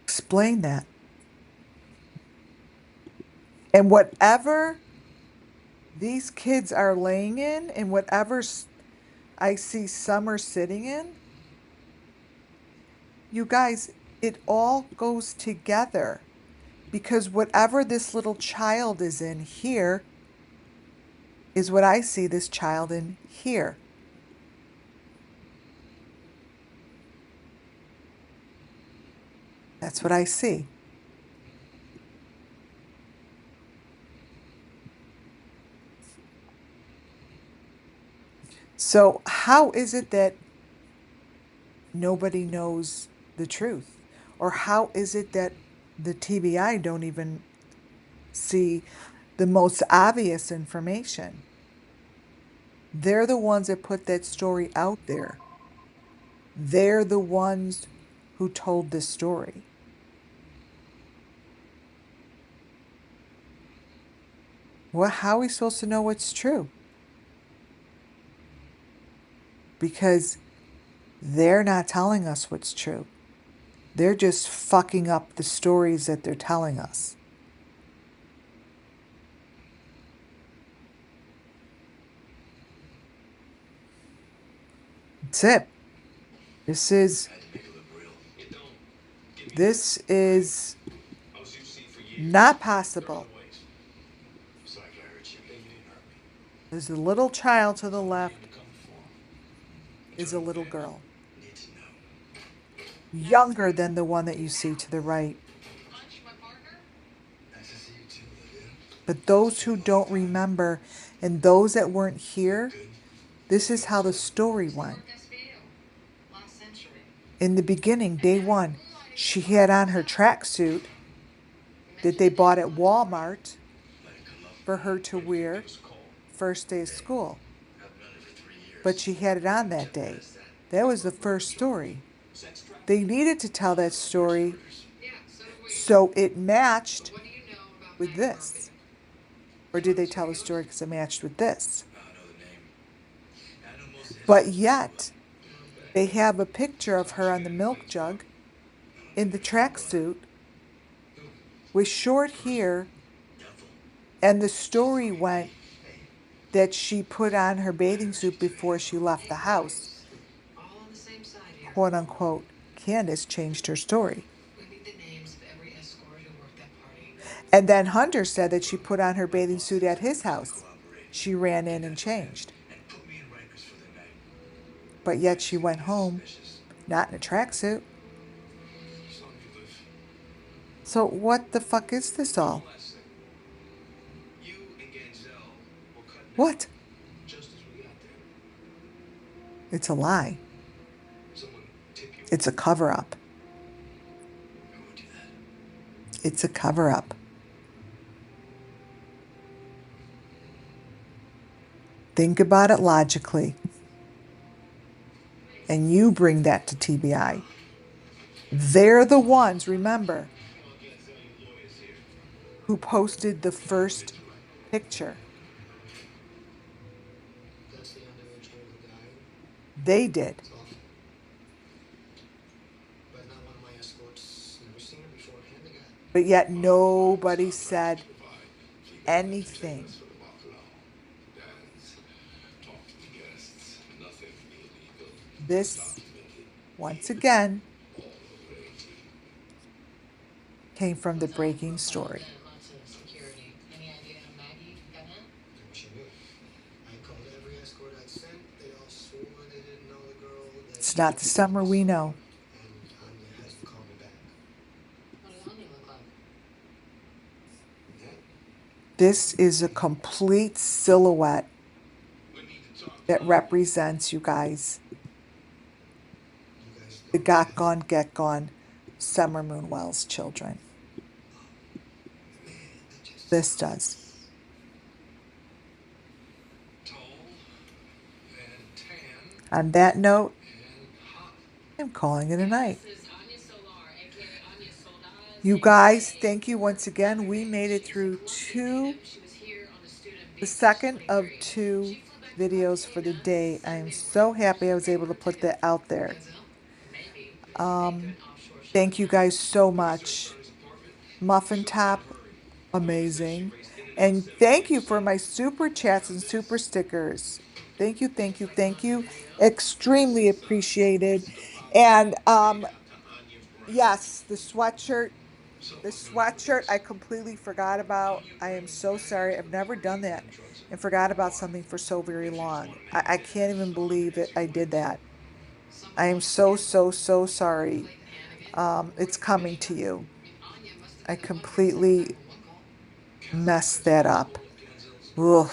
[SPEAKER 1] Explain that. And whatever these kids are laying in, and whatever I see Summer sitting in, you guys, it all goes together. Because whatever this little child is in here is what I see this child in here. That's what I see. So how is it that nobody knows the truth? Or how is it that the TBI don't even see the most obvious information? They're the ones that put that story out there. They're the ones who told this story. Well, how are we supposed to know what's true? Because they're not telling us what's true. They're just fucking up the stories that they're telling us. That's it. This is
[SPEAKER 2] I had to make it look real. You don't. Give me
[SPEAKER 1] this is
[SPEAKER 2] I was UC for years.
[SPEAKER 1] not
[SPEAKER 2] There are
[SPEAKER 1] possible.
[SPEAKER 2] other ways. Sorry if I hurt you. Then you didn't hurt me.
[SPEAKER 1] There's a little child to the
[SPEAKER 2] What are you
[SPEAKER 1] left
[SPEAKER 2] coming for?
[SPEAKER 1] is a little girl,
[SPEAKER 2] Need to know.
[SPEAKER 1] younger than the one that you see to the right.
[SPEAKER 3] Punch my partner?
[SPEAKER 2] Nice to see you too, Olivia.
[SPEAKER 1] But those who don't remember and those that weren't here,
[SPEAKER 2] Good.
[SPEAKER 1] this is how the story went.
[SPEAKER 3] Work SVU. Last century.
[SPEAKER 1] In the beginning, day one, she had on her tracksuit that they bought at Walmart
[SPEAKER 2] Let it come up.
[SPEAKER 1] for her to wear
[SPEAKER 2] Give us a call.
[SPEAKER 1] first day of school.
[SPEAKER 2] Haven't done it for 3 years.
[SPEAKER 1] But she had it on that day. That was the first story.
[SPEAKER 2] Sex trafficking.
[SPEAKER 1] They needed to tell that story
[SPEAKER 3] Yeah, so do we.
[SPEAKER 1] so it matched
[SPEAKER 3] What do you know about
[SPEAKER 1] with
[SPEAKER 3] Maggie
[SPEAKER 1] this.
[SPEAKER 3] Murphy?
[SPEAKER 1] Or did they tell the story because it matched with this?
[SPEAKER 2] I know the name. I know most of his
[SPEAKER 1] But
[SPEAKER 2] stuff.
[SPEAKER 1] yet, they have a picture of her on the milk jug in the tracksuit with short hair,
[SPEAKER 2] Devil.
[SPEAKER 1] and the story went that she put on her bathing suit before she left the house.
[SPEAKER 3] All on the same side here.
[SPEAKER 1] Quote unquote, Candace changed her story.
[SPEAKER 3] We need the names of every escort who worked that party.
[SPEAKER 1] And then Hunter said that she put on her bathing suit at his house. She ran in and changed.
[SPEAKER 2] And put me in Rikers for the night.
[SPEAKER 1] But yet she went home,
[SPEAKER 2] Suspicious.
[SPEAKER 1] not in a tracksuit.
[SPEAKER 2] As long as you live.
[SPEAKER 1] So what the fuck is this all?
[SPEAKER 2] Last thing. You and Ganzel were cutting it
[SPEAKER 1] What?
[SPEAKER 2] just as we got there.
[SPEAKER 1] It's a lie.
[SPEAKER 2] Someone tip you.
[SPEAKER 1] It's a cover up.
[SPEAKER 2] Who would do that?
[SPEAKER 1] It's a cover up. Think about it logically. And you bring that to TBI. They're the ones, remember, who posted the first picture.
[SPEAKER 5] That's the underage girl who died.
[SPEAKER 1] They did.
[SPEAKER 5] It's awful. But not one of my escorts. Never seen her beforehand. They got
[SPEAKER 1] But yet nobody said anything.
[SPEAKER 2] For the bacalao. Dance. Talk to the guests. Nothing illegal.
[SPEAKER 1] This,
[SPEAKER 2] Documented.
[SPEAKER 1] once again,
[SPEAKER 2] All the way.
[SPEAKER 1] came from the breaking story.
[SPEAKER 3] Lots of security. Any idea how Maggie got in?
[SPEAKER 5] I wish I knew. I called every escort I'd sent. They all swore they didn't know the girl.
[SPEAKER 1] It's not the summer we know.
[SPEAKER 5] And Anya has to call me back.
[SPEAKER 3] What does Anya look like?
[SPEAKER 1] This is a complete silhouette
[SPEAKER 2] We need to talk.
[SPEAKER 1] that represents you guys.
[SPEAKER 5] You guys
[SPEAKER 1] The
[SPEAKER 5] don't
[SPEAKER 1] Got Gone, Get Gone, Summer Moon Wells children.
[SPEAKER 5] man, that just
[SPEAKER 1] This does.
[SPEAKER 2] Tall and tan
[SPEAKER 1] On that note,
[SPEAKER 2] and hot.
[SPEAKER 1] I'm calling it a night.
[SPEAKER 3] This is Anya Solar, aka Anya Soldaz.
[SPEAKER 1] You guys, thank you once again. We made it through
[SPEAKER 3] She was here on the student
[SPEAKER 1] the
[SPEAKER 3] visa
[SPEAKER 1] second of
[SPEAKER 3] 23.
[SPEAKER 1] two
[SPEAKER 3] She flew back to
[SPEAKER 1] videos for the
[SPEAKER 3] Montana
[SPEAKER 1] day. I am
[SPEAKER 3] Sunday
[SPEAKER 1] so
[SPEAKER 3] morning.
[SPEAKER 1] happy I was able to put that out there.
[SPEAKER 3] Denzel, maybe.
[SPEAKER 1] Thank you guys so much. Muffin Top, amazing. And thank you for my super chats and super stickers. Thank you, thank you, thank you. Extremely appreciated. And yes, the sweatshirt. The sweatshirt I completely forgot about. I am so sorry. I've never done that and forgot about something for so very long. I can't even believe that I did that. I am so, so, so sorry. It's coming to you. I completely messed that up. Ugh.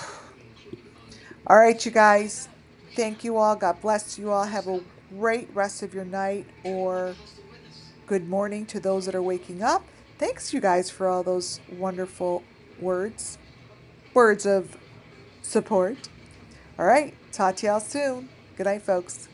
[SPEAKER 1] All right, you guys. Thank you all. God bless you all. Have a great rest of your night or good morning to those that are waking up. Thanks, you guys, for all those wonderful words. Words of support. All right. Talk to y'all soon. Good night, folks.